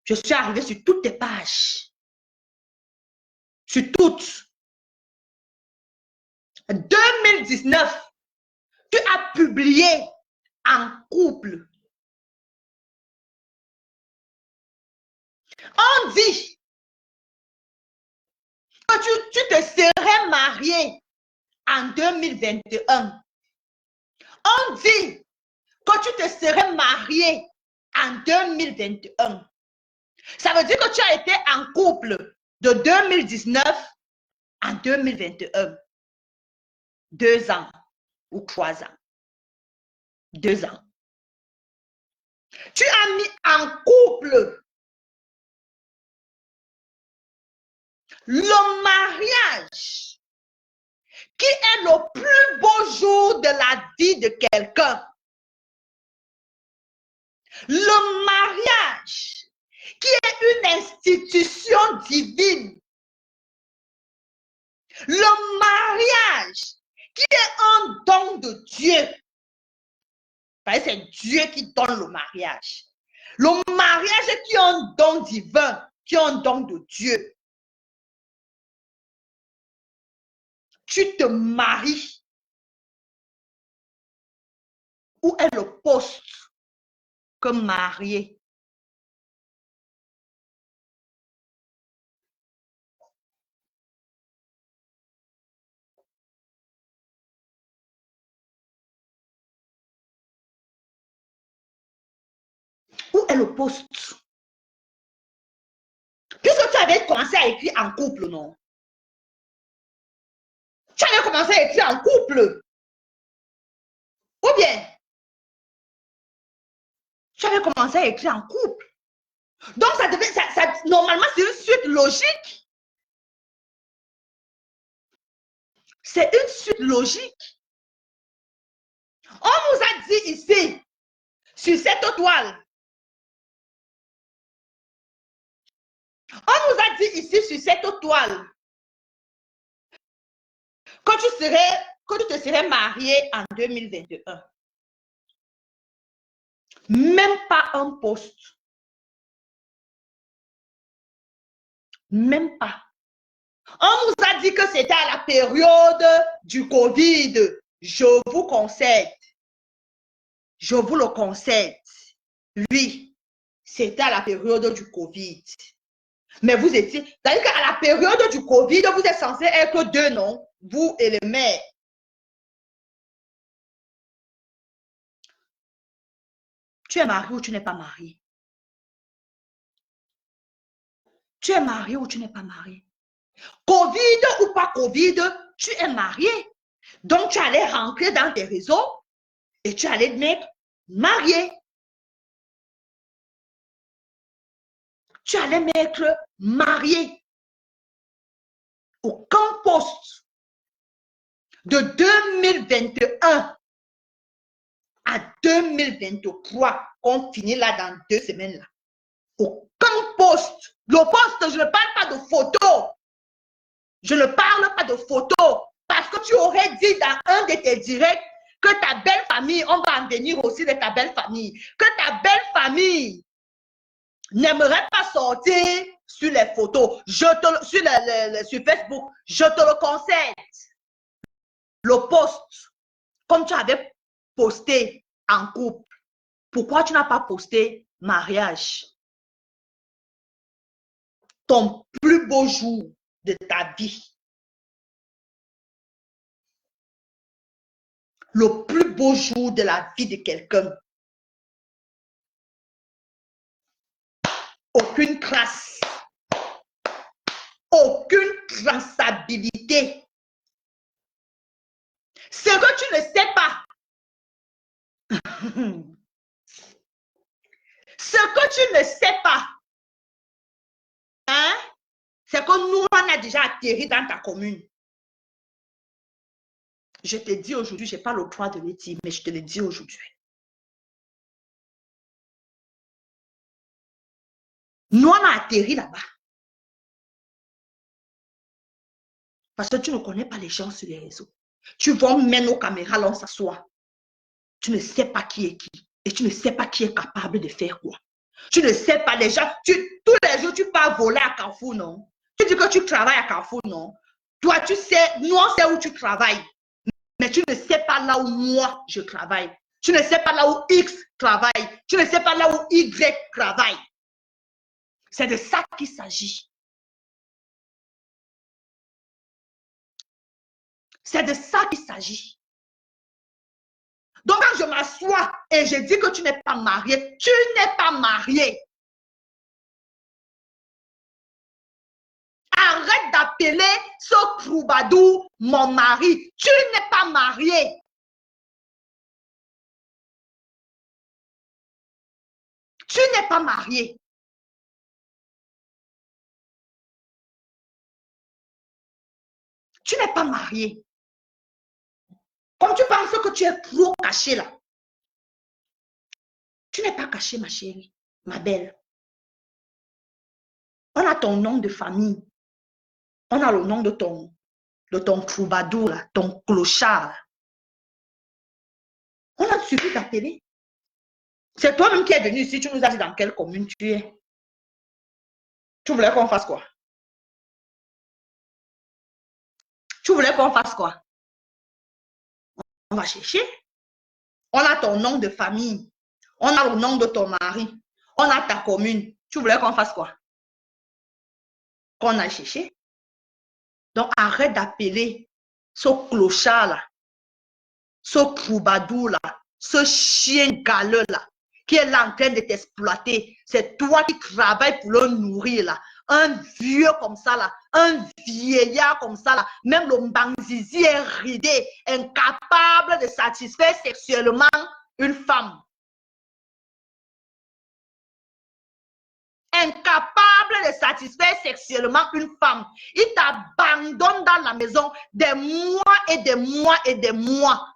Je suis arrivée sur toutes tes pages. Sur toutes. 2019, tu as publié en couple. On dit que tu te serais marié en 2021. On dit que tu te serais marié en 2021. Ça veut dire que tu as été en couple de 2019 en 2021. 2 ans ou 3 ans. 2 ans. Tu as mis en couple le mariage qui est le plus beau jour de la vie de quelqu'un. Le mariage qui est une institution divine. Le mariage qui est un don de Dieu. C'est Dieu qui donne le mariage. Le mariage qui est un don divin, qui est un don de Dieu. Tu te maries. Où est le poste que marié? Où est le poste? Puisque tu avais commencé à écrire en couple, non? Tu avais commencé à écrire en couple. Ou bien, tu avais commencé à écrire en couple. Donc, ça devait, normalement, c'est une suite logique. C'est une suite logique. On nous a dit ici, sur cette toile, on nous a dit ici, sur cette toile, que tu te serais marié en 2021. Même pas un poste. Même pas. On nous a dit que c'était à la période du Covid. Je vous concède. Je vous le concède. Oui, c'était à la période du Covid. Mais vous étiez... C'est-à-dire qu'à la période du Covid, vous êtes censé être deux, non? Vous et le maire. Tu es marié ou tu n'es pas marié? Tu es marié ou tu n'es pas marié? Covid ou pas Covid, tu es marié. Donc, tu allais rentrer dans tes réseaux et tu allais te mettre marié. Tu allais mettre marié. Aucun poste de 2021 à 2023, qu'on finit là dans 2 semaines. Là. Aucun poste. Le poste, je ne parle pas de photo. Je ne parle pas de photo. Parce que tu aurais dit dans un de tes directs que ta belle famille, on va en venir aussi de ta belle famille, que ta belle famille n'aimerait pas sortir sur les photos, sur Facebook. Je te le conseille. Le post, comme tu avais posté en couple, pourquoi tu n'as pas posté mariage? Ton plus beau jour de ta vie. Le plus beau jour de la vie de quelqu'un. Aucune trace. Aucune traçabilité. Ce que tu ne sais pas. Ce que tu ne sais pas, C'est que nous, on a déjà atterri dans ta commune. Je te dis aujourd'hui, je n'ai pas le droit de le dire, mais je te le dis aujourd'hui. Nous, on a atterri là-bas. Parce que tu ne connais pas les gens sur les réseaux. Tu vois, mettre nos caméras là, on s'assoit. Tu ne sais pas qui est qui. Et tu ne sais pas qui est capable de faire quoi. Tu ne sais pas les gens. Tous les jours, tu pars voler à Carrefour, non? Tu dis que tu travailles à Carrefour, non? Toi, tu sais, nous, on sait où tu travailles. Mais tu ne sais pas là où moi, je travaille. Tu ne sais pas là où X travaille. Tu ne sais pas là où Y travaille. C'est de ça qu'il s'agit. C'est de ça qu'il s'agit. Donc, quand je m'assois et je dis que tu n'es pas marié, tu n'es pas marié. Arrête d'appeler ce troubadour mon mari. Tu n'es pas marié. Tu n'es pas marié. Tu n'es pas marié. Comme tu penses que tu es trop caché là. Tu n'es pas caché, ma chérie, ma belle. On a ton nom de famille. On a le nom de ton troubadour, là, ton clochard. Là. On a suffi d'appeler. C'est toi-même qui es venu ici. Tu nous as dit dans quelle commune tu es. Tu voulais qu'on fasse quoi? Tu voulais qu'on fasse quoi? On va chercher. On a ton nom de famille. On a le nom de ton mari. On a ta commune. Tu voulais qu'on fasse quoi? Qu'on a cherché. Donc, arrête d'appeler ce clochard-là, ce troubadour-là, ce chien galeux-là, qui est là en train de t'exploiter. C'est toi qui travailles pour le nourrir, là. Un vieux comme ça, là. Un vieillard comme ça, là. Même le mbanzizi est ridé, incapable de satisfaire sexuellement une femme. Incapable de satisfaire sexuellement une femme. Il t'abandonne dans la maison des mois et des mois et des mois.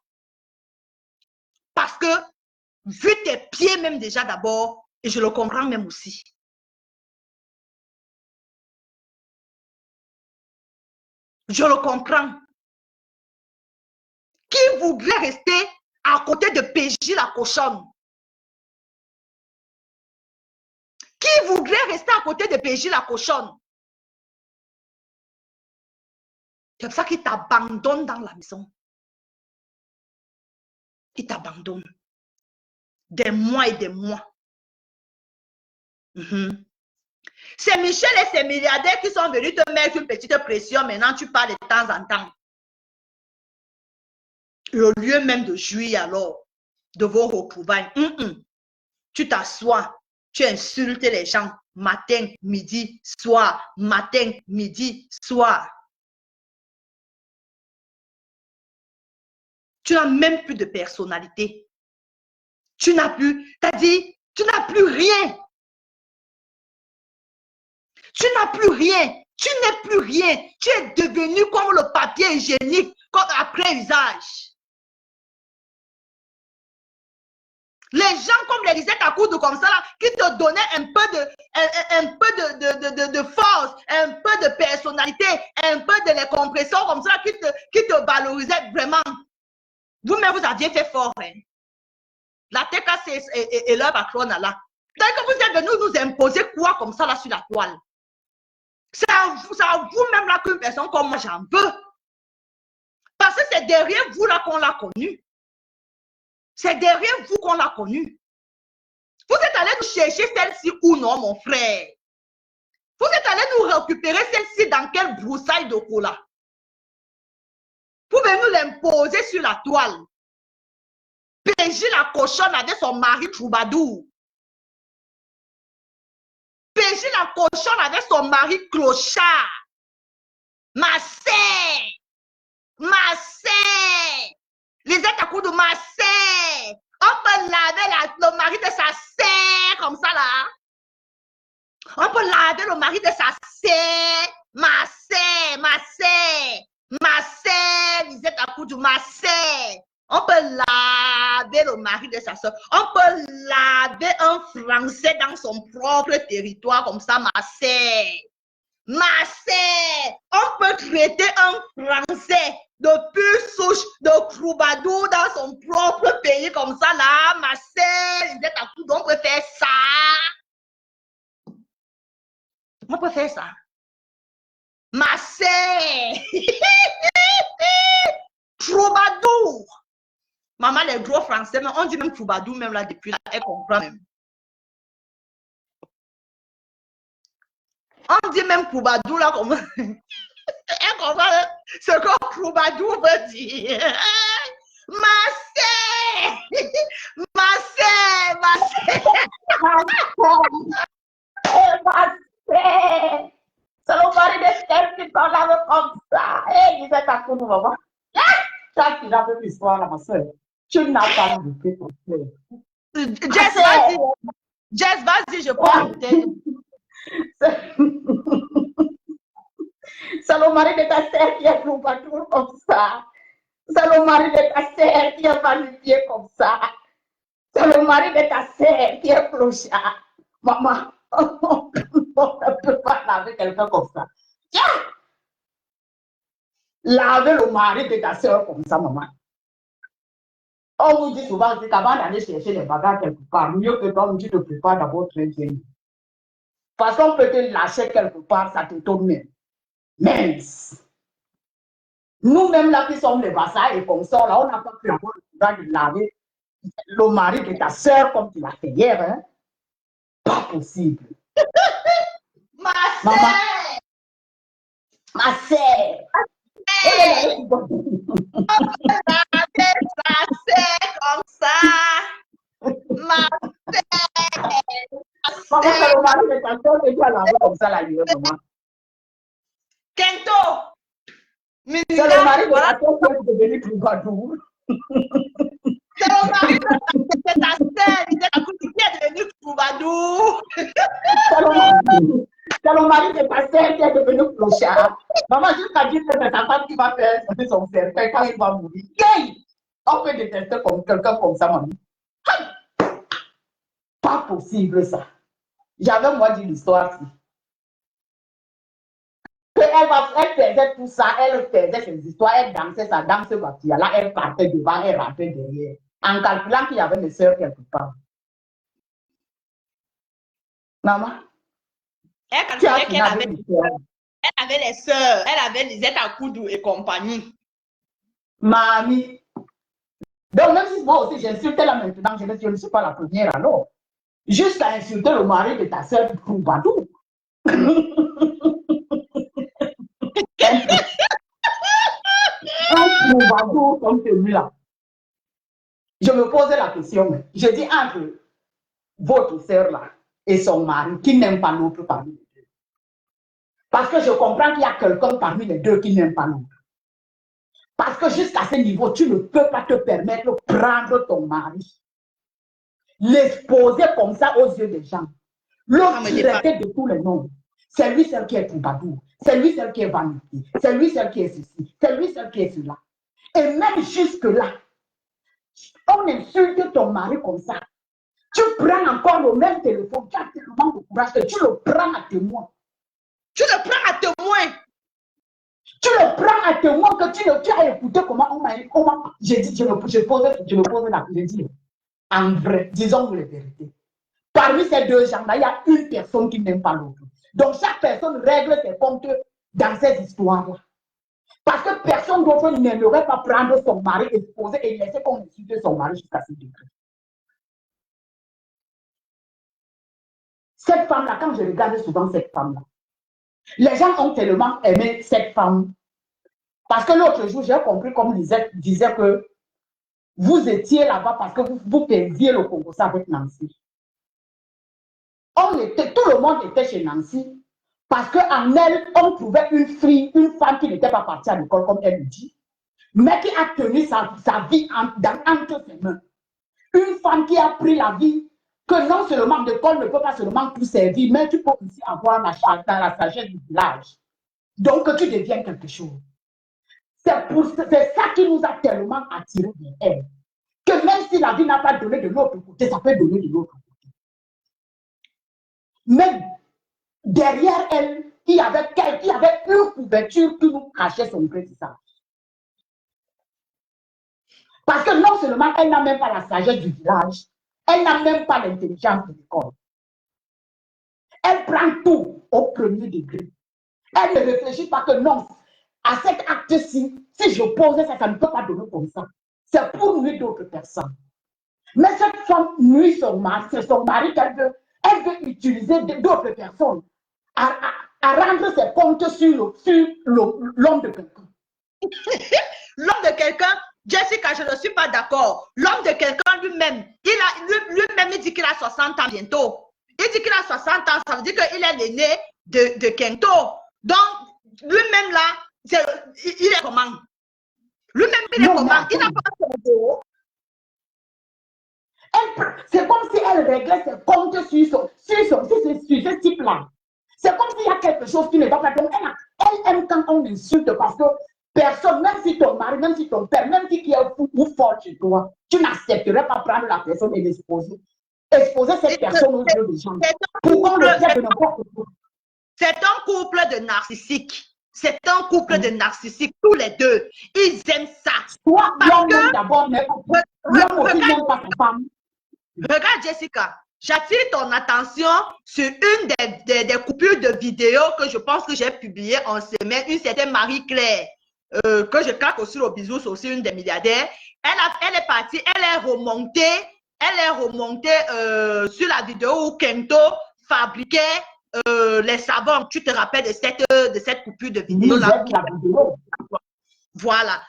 Parce que, vu tes pieds même déjà d'abord, et je le comprends même aussi. Je le comprends. Qui voudrait rester à côté de PJ la cochonne? Qui voudrait rester à côté de PJ la cochonne? C'est pour ça qu'il t'abandonne dans la maison. Il t'abandonne. Des mois et des mois. C'est Michel et ses milliardaires qui sont venus te mettre une petite pression. Maintenant, tu parles de temps en temps. Et au lieu même de jouir alors de vos retrouvailles, tu t'assois, tu insultes les gens matin, midi, soir, matin, midi, soir. Tu n'as même plus de personnalité. Tu n'as plus, c'est-à-dire, tu n'as plus rien. Tu n'as plus rien. Tu n'es plus rien. Tu es devenu comme le papier hygiénique, comme après usage. Les gens comme les Lisette à coude comme ça, là, qui te donnaient un peu de force, un peu de personnalité, un peu de les compressions comme ça, qui te valorisaient vraiment. Vous-même, vous aviez fait fort. Hein? La TKC et leur patronne là. Donc, vous êtes venus nous imposer quoi comme ça là sur la toile? C'est à vous-même là qu'une personne comme moi, j'en veux. Parce que c'est derrière vous là qu'on l'a connu. C'est derrière vous qu'on l'a connu. Vous êtes allé nous chercher celle-ci ou non, mon frère? Vous êtes allé nous récupérer celle-ci dans quelle broussaille de cola? Vous venez nous l'imposer sur la toile. PJ la cochonne avec son mari troubadour. PJ la cochonne avec son mari clochard. Ma sœur. Ma sœur. Les êtes à coup de ma sœur. On peut laver le mari de sa sœur comme ça là. On peut laver le mari de sa sœur Ma sœur, disait Akudu, ma sœur. On peut laver le mari de sa soeur. On peut laver un Français dans son propre territoire comme ça, ma sœur. Ma sœur, on peut traiter un Français de pure souche, de troubadour dans son propre pays comme ça, là, ma sœur, disait Akudu, on peut faire ça. On peut faire ça. Ma sœur, troubadour. Maman, les gros français, mais on dit même troubadour, même là, depuis là, elle comprend même. On dit même troubadour, là, comme... elle comprend ce que troubadour veut dire. Ma sœur, ma sœur, ma sœur. C'est le mari de Steph qui t'en avait comme ça. Et il disait à tout le moment. Chaque qui a fait l'histoire là, ma soeur. Tu n'as pas loupé ton soeur. Jess, vas-y. Jess, vas-y, je peux écouter. C'est le mari de ta sœur qui est troubadour comme ça. C'est le mari de ta sœur qui est vanifié comme ça. C'est le mari de ta sœur qui est clochard. Maman, on ne peut pas laver quelqu'un comme ça. Tiens! Laver le mari de ta sœur comme ça, maman. On vous dit souvent qu'avant d'aller chercher les bagages quelque part, mieux que toi, tu te prépares d'abord très bien. Parce qu'on peut te lâcher quelque part, ça te tourne même. Mince. Nous-mêmes là qui sommes les vassals et comme ça, là, on n'a pas pu avoir le courage de laver le mari de ta sœur comme tu l'as fait hier. Hein? Pas possible. Ma sœur! Ma sœur! On peut laver sa sœur comme ça. Ma sœur! Maman, c'est le mari de ta sœur que tu as lavé comme ça là, maman. Kento! C'est le mari de ta sœur qui est devenu troubadour. C'est le mari de ta sœur qui est devenu troubadour. C'est le mari de ta sœur qui est devenu clochard. Maman, jusqu'à dire que c'est ta femme qui va faire son cercueil quand il va mourir. Yay! On peut détester comme quelqu'un comme ça, maman. Pas possible ça. J'avais moi dit l'histoire ici. Elle faisait tout ça, elle faisait ses histoires, elle dansait sa danse bâtie. Là, elle partait devant, elle rentrait derrière. En calculant qu'il y avait mes soeurs quelque part. Maman, elle calculait qu'elle avait les soeurs, elle avait Lisette Akudu et compagnie. Mamie. Donc, même si moi aussi j'insultais là maintenant, je ne suis pas la première alors. Juste à insulter le mari de ta soeur troubadour. Un troubadour comme celui-là. Je me posais la question. Je dis entre votre soeur là et son mari qui n'aime pas l'autre parmi les deux. Parce que je comprends qu'il y a quelqu'un parmi les deux qui n'aime pas l'autre. Parce que jusqu'à ce niveau, tu ne peux pas te permettre de prendre ton mari, l'exposer comme ça aux yeux des gens, le traiter de tous les noms. C'est lui seul qui est troubadour, c'est lui seul qui est vanité, c'est lui seul qui est ceci, c'est lui seul qui est cela. Et même jusque-là, on insulte ton mari comme ça. Tu prends encore le même téléphone, tu as tellement de courage que tu le prends à témoin. Tu le prends à témoin. Tu le prends à témoin que tu as écouté comment on m'a dit. J'ai dit, je me pose la question, j'ai dit, en vrai, disons-vous la vérité. Parmi ces deux gens-là, il y a une personne qui n'aime pas l'autre. Donc chaque personne règle ses comptes dans ces histoires-là. Parce que personne d'autre n'aimerait pas prendre son mari, exposer et laisser qu'on insulte son mari jusqu'à ce degré. Cette femme-là, quand je regarde souvent cette femme-là, les gens ont tellement aimé cette femme. Parce que l'autre jour, j'ai compris, comme Lisette disait que vous étiez là-bas parce que vous perdiez le Congo avec Nancy. Tout le monde était chez Nancy parce qu'en elle, on trouvait une femme qui n'était pas partie à l'école, comme elle le dit, mais qui a tenu sa vie entre ses mains. Une femme qui a pris la vie que non seulement l'école ne peut pas seulement tout servir, mais tu peux aussi avoir la sagesse du village. Donc, que tu deviens quelque chose. C'est ça qui nous a tellement attirés vers elle. Que même si la vie n'a pas donné de l'autre côté, ça peut donner de l'autre côté. Mais derrière elle, il y avait une couverture qui nous cachait son vrai visage. Parce que non seulement elle n'a même pas la sagesse du village, elle n'a même pas l'intelligence de l'école. Elle prend tout au premier degré. Elle ne réfléchit pas que non, à cet acte-ci, si je posais ça, ça ne peut pas donner comme ça. C'est pour nuire d'autres personnes. Mais cette femme nuit son mari, c'est son mari qu'elle veut. Elle veut utiliser d'autres personnes à rendre ses comptes sur l'homme de quelqu'un. L'homme de quelqu'un, Jessica, je ne suis pas d'accord. L'homme de quelqu'un lui-même, il dit qu'il a 60 ans bientôt. Il dit qu'il a 60 ans, ça veut dire qu'il est l'aîné de Kento. Donc, lui-même là, il est comment? Lui-même, il est comment? Il n'a pas son dos. C'est comme si elle réglait ses comptes sur ce type-là. C'est comme s'il y a quelque chose qui ne va pas. Donc, elle aime quand on insulte parce que personne, même si ton mari, même si ton père, même si qui est fou ou fort chez toi, tu n'accepterais pas prendre la personne et l'exposer. Exposer cette personne aux yeux des gens. Pourquoi le faire de n'importe quoi? C'est un couple de narcissiques. C'est un couple de narcissiques, tous les deux. Ils aiment ça. Toi, l'homme d'abord, mais l'homme aussi n'aime pas sa femme. Regarde, Jessica, j'attire ton attention sur une des coupures de vidéos que je pense que j'ai publiées en semaine. Une certaine Marie-Claire, que je claque aussi au bisou, c'est aussi une des milliardaires. Elle est partie, elle est remontée sur la vidéo où Kento fabriquait les savons. Tu te rappelles de cette coupure de vidéo là? Voilà.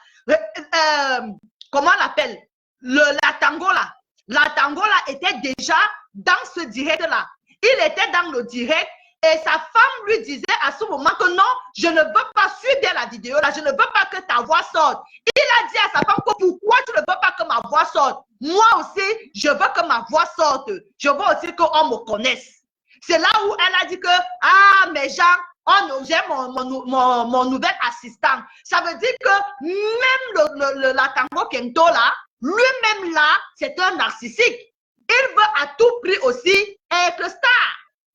Comment on l'appelle? La tango là. La tango là était déjà dans ce direct là. Il était dans le direct et sa femme lui disait à ce moment que non, je ne veux pas suivre la vidéo là, je ne veux pas que ta voix sorte. Il a dit à sa femme que pourquoi tu ne veux pas que ma voix sorte? Moi aussi, je veux que ma voix sorte. Je veux aussi qu'on me connaisse. C'est là où elle a dit que, ah, mes gens, j'ai mon nouvel assistant. Ça veut dire que même la tango Kento là, lui-même là, c'est un narcissique. Il veut à tout prix aussi être star.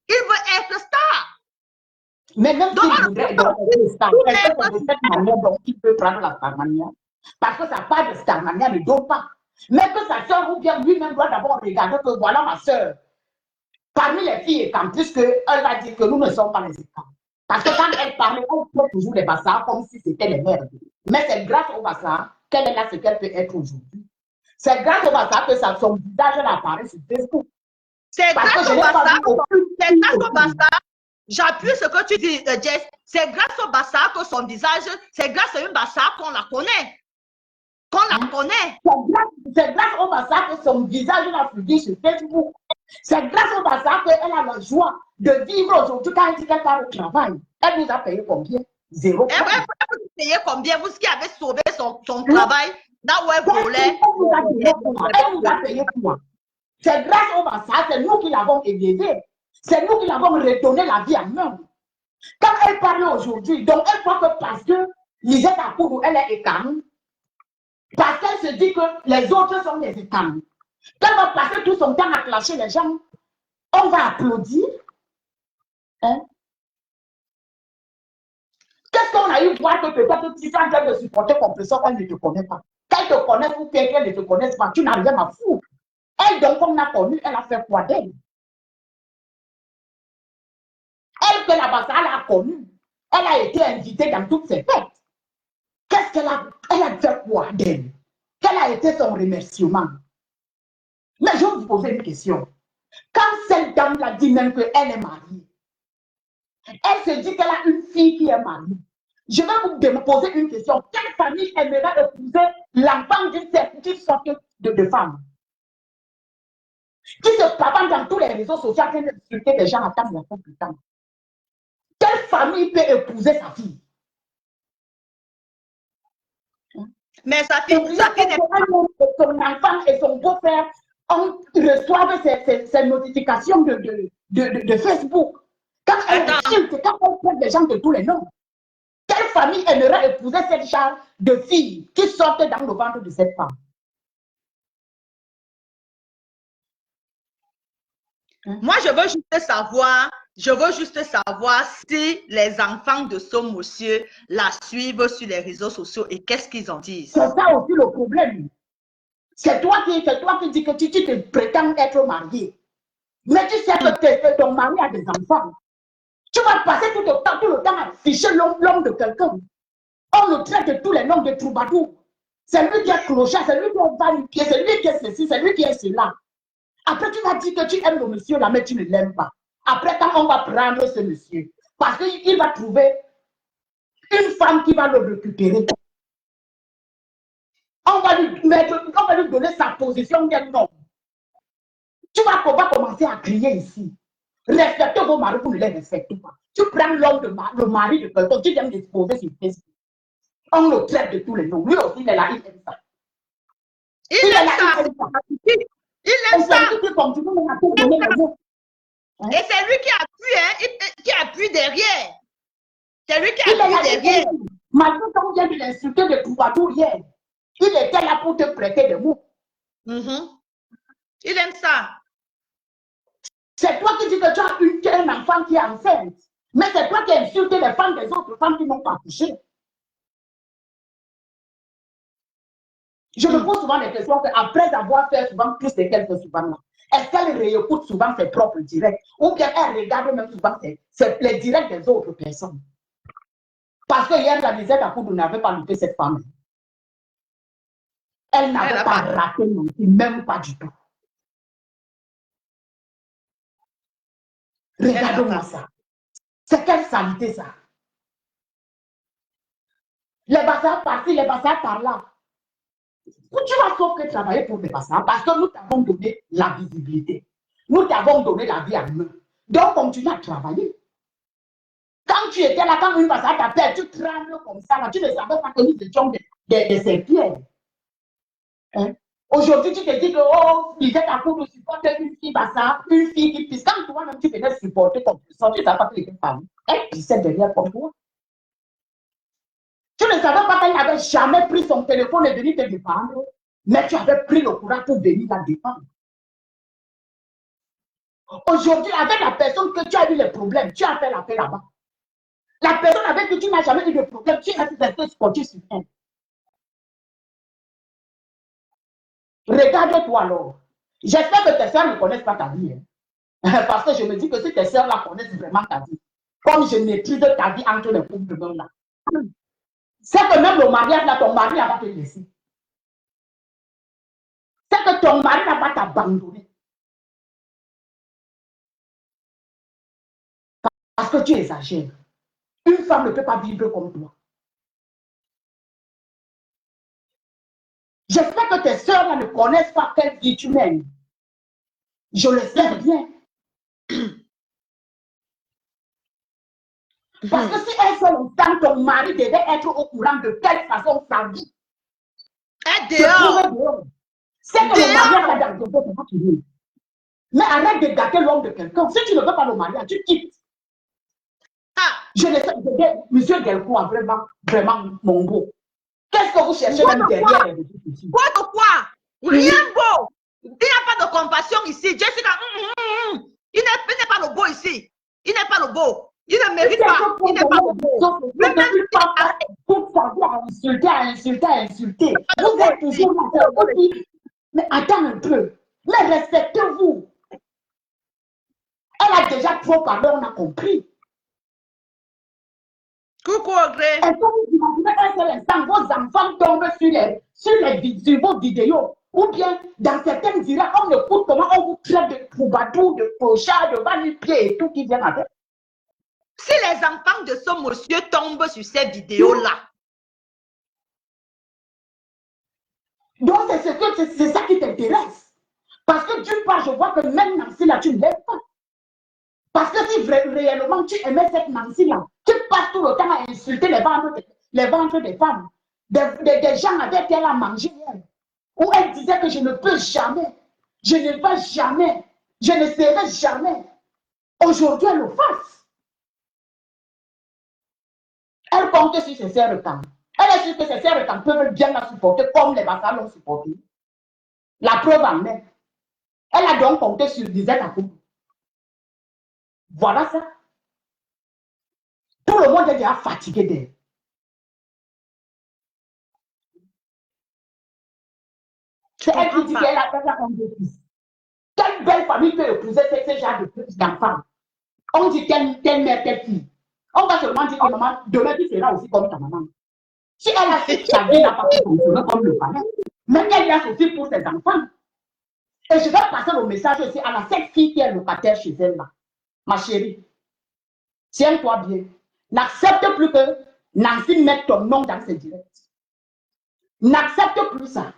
Il veut être star. Mais même s'il voudrait être star, est-ce que c'est de cette manière dont il peut prendre la starmania? Parce que sa part de starmania ne donne pas. Mais que sa soeur ou bien lui-même doit d'abord regarder que voilà ma soeur. Parmi les filles étant, puisqu'elle va dire que nous ne sommes pas les étangs. Parce que quand elle parlait, on fait toujours les bassards comme si c'était les mères. Mais c'est grâce au bassard qu'elle est là ce qu'elle peut être aujourd'hui. C'est grâce au bassard que son visage apparaît sur Facebook. C'est grâce au bassard. J'appuie ce que tu dis, Jess. C'est grâce au bassard que son visage, c'est grâce à une bassard qu'on la connaît. C'est grâce au bassard que son visage a fluidé sur Facebook. C'est grâce au bassard qu'elle a la joie de vivre aujourd'hui quand elle dit qu'elle part au travail. Elle nous a payé combien? 0. Elle vous payé combien? Vous qui avez sauvé son travail, là où elle volait. Elle nous a payé quoi? C'est grâce au bassard, c'est nous qui l'avons élevé. C'est nous qui l'avons redonné la vie à main. Quand elle parle aujourd'hui, donc elle croit que parce que Lisette Akoudou, elle est écarne, parce qu'elle se dit que les autres sont des écarnes. Qu'elle va passer tout son temps à clasher les gens, on va applaudir. Hein? Qu'est-ce qu'on a eu voir que peut-être tu es en train de supporter compréhension qu'elle ne te connaît pas? Qu'elle te connaisse ou qu'elle ne te connaisse pas, tu n'as rien à foutre. Elle, donc, comme on a connu, elle a fait quoi d'elle? Elle, que la bassale a connue, elle a été invitée dans toutes ses fêtes. Qu'est-ce qu'elle a? Elle a fait quoi d'elle? Quel a été son remerciement? Mais je vais vous poser une question. Quand cette dame-là dit même qu'elle est mariée, elle se dit qu'elle a une fille qui est mariée. Je vais vous poser une question. Quelle famille aimerait épouser l'enfant d'une sorte de femme qui se prépare dans tous les réseaux sociaux en train d'insulter des gens à temps et à plus temps? Quelle famille peut épouser sa fille? Mais sa fille son enfant et son beau-frère reçoivent ces notifications de Facebook. Quand elle insulte, quand elle prend des gens de tous les noms. Quelle famille aimerait épouser cette genre de fille qui sortent dans le ventre de cette femme? Moi, je veux juste savoir si les enfants de ce monsieur la suivent sur les réseaux sociaux et qu'est-ce qu'ils en disent. C'est ça aussi le problème. C'est toi qui dis que tu te prétends être marié. Mais tu sais que ton mari a des enfants. Tu vas passer tout le temps à afficher l'homme de quelqu'un. On le traite de tous les noms de troubadour. C'est lui qui est clochard, c'est lui qui est va-nu-pied, c'est lui qui est ceci, c'est lui qui est cela. Après, tu vas dire que tu aimes le monsieur là, mais tu ne l'aimes pas. Après, quand on va prendre ce monsieur, parce qu'il va trouver une femme qui va le récupérer. On va lui donner sa position d'un homme. Tu vas commencer à crier ici. Respectez vos maris, vous ne les respectez pas. Tu prends le mari de quelqu'un, tu viens d'exposer sur Facebook. On le traite de tous les noms. Lui aussi, il est là, il aime ça. Il aime ça. Il aime ça. Et c'est lui qui appuie derrière. C'est lui qui appuie derrière. Malgré qu'on vient de l'insulter de troubadour hier, il était là pour te prêter des mots. Il aime ça. C'est toi qui dis que tu as un enfant qui est enceinte. Mais c'est toi qui as insulté les femmes des autres femmes qui n'ont pas touché. Je me pose souvent les questions qu'après avoir fait souvent plus de quelques souvent là, est-ce qu'elle réécoute souvent ses propres directs ou bien elle regarde même souvent les directs des autres personnes? Parce que hier, la Lisette Akoudou n'avait pas loupé cette femme. Elle n'avait pas raté non plus, même pas du tout. Regardez-moi ça. C'est quelle saleté ça? Les bazars par-ci, les bazars par-là. Tu vas sauf que travailler pour les bazars parce que nous t'avons donné la visibilité. Nous t'avons donné la vie à nous. Donc, continue à travailler. Quand tu étais là, quand une bazar t'appelle, tu trembles comme ça. Là, tu ne savais pas que nous étions des serpillères. Hein? Aujourd'hui, tu te dis que, oh, il est à court de supporter une fille bazar, une fille qui pisse. Quand toi-même, tu venais supporter ton puissant, tu ne savais pas qu'elle était femme. Elle pissait derrière comme toi. Tu ne savais pas qu'elle n'avait jamais pris son téléphone et venu te défendre, mais tu avais pris le courage pour venir la défendre. Aujourd'hui, avec la personne que tu as eu les problèmes, tu as fait la paix là-bas. La personne avec qui tu n'as jamais eu de problème, tu as resté scotché sur elle. Regarde-toi alors. J'espère que tes soeurs ne connaissent pas ta vie. Hein. Parce que je me dis que si tes soeurs la connaissent vraiment ta vie, comme je maîtrise ta vie entre les couples de là, c'est que même le mariage là, ton mari n'a pas te laissé. C'est que ton mari n'a pas t'abandonné. Parce que tu exagères. Une femme ne peut pas vivre comme toi. J'espère que tes soeurs là ne connaissent pas quelle vie tu mènes. Je le sais bien. Parce que si un seul instant, ton mari devait être au courant de quelle façon sa vie. C'est que le mariage là dans ton corps, tu veux. Mais arrête de gâter l'homme de quelqu'un. Si tu ne veux pas le mariage, tu quittes. Je ne sais, monsieur Delcourt a vraiment mon beau. Qu'est-ce que vous cherchez même derrière les réseaux sociaux? Quoi? Rien beau. Il n'y a pas de compassion ici. Jessica, il n'est pas le beau ici. Il n'est pas le beau. Il ne mérite pas. Il n'est pas le beau. Toute sa vie à insulter. Vous êtes toujours là. Mais attends un peu. Mais respectez-vous. Elle a déjà trop parlé, on a compris. Coucou, Audrey. Est-ce que vous imaginez un seul instant, vos enfants tombent sur vos vidéos, ou bien dans certaines directs, on écoute comment on vous traite de troubadour, de clochard, de va-nu-pied et tout qui vient avec. Si les enfants de ce monsieur tombent sur ces vidéos-là. Donc, c'est ça qui t'intéresse. Parce que d'une part, je vois que même Nancy là, tu ne l'aimes pas. Parce que si réellement tu aimais cette Nancy-là, tu passes tout le temps à insulter les ventres des femmes, des gens avec qui elle a mangé hier, où elle disait que je ne peux jamais, je ne vais jamais, je ne serai jamais. Aujourd'hui, elle le fasse. Elle compte sur ses sœurs camp. Elle est sûre que ses sœurs camp peuvent bien la supporter comme les vassals l'ont supporté. La preuve en est. Elle a donc compté sur Lisette Akubu. Voilà ça. Tout le monde est déjà fatigué d'elle. C'est elle qui dit qu'elle a fait comme deux fils. Quelle belle famille peut épouser ce genre d'enfants? On dit quelle mère, quelle fille. On va seulement dire que maman, demain tu seras aussi comme ta maman. Si elle a sa vie n'a pas pu fonctionner comme le parent, mais elle a aussi pour ses enfants. Et je vais passer le message aussi à cette fille qui est locataire chez elle là. Ma chérie, tiens-toi bien. N'accepte plus que Nancy mette ton nom dans ses directs. N'accepte plus ça.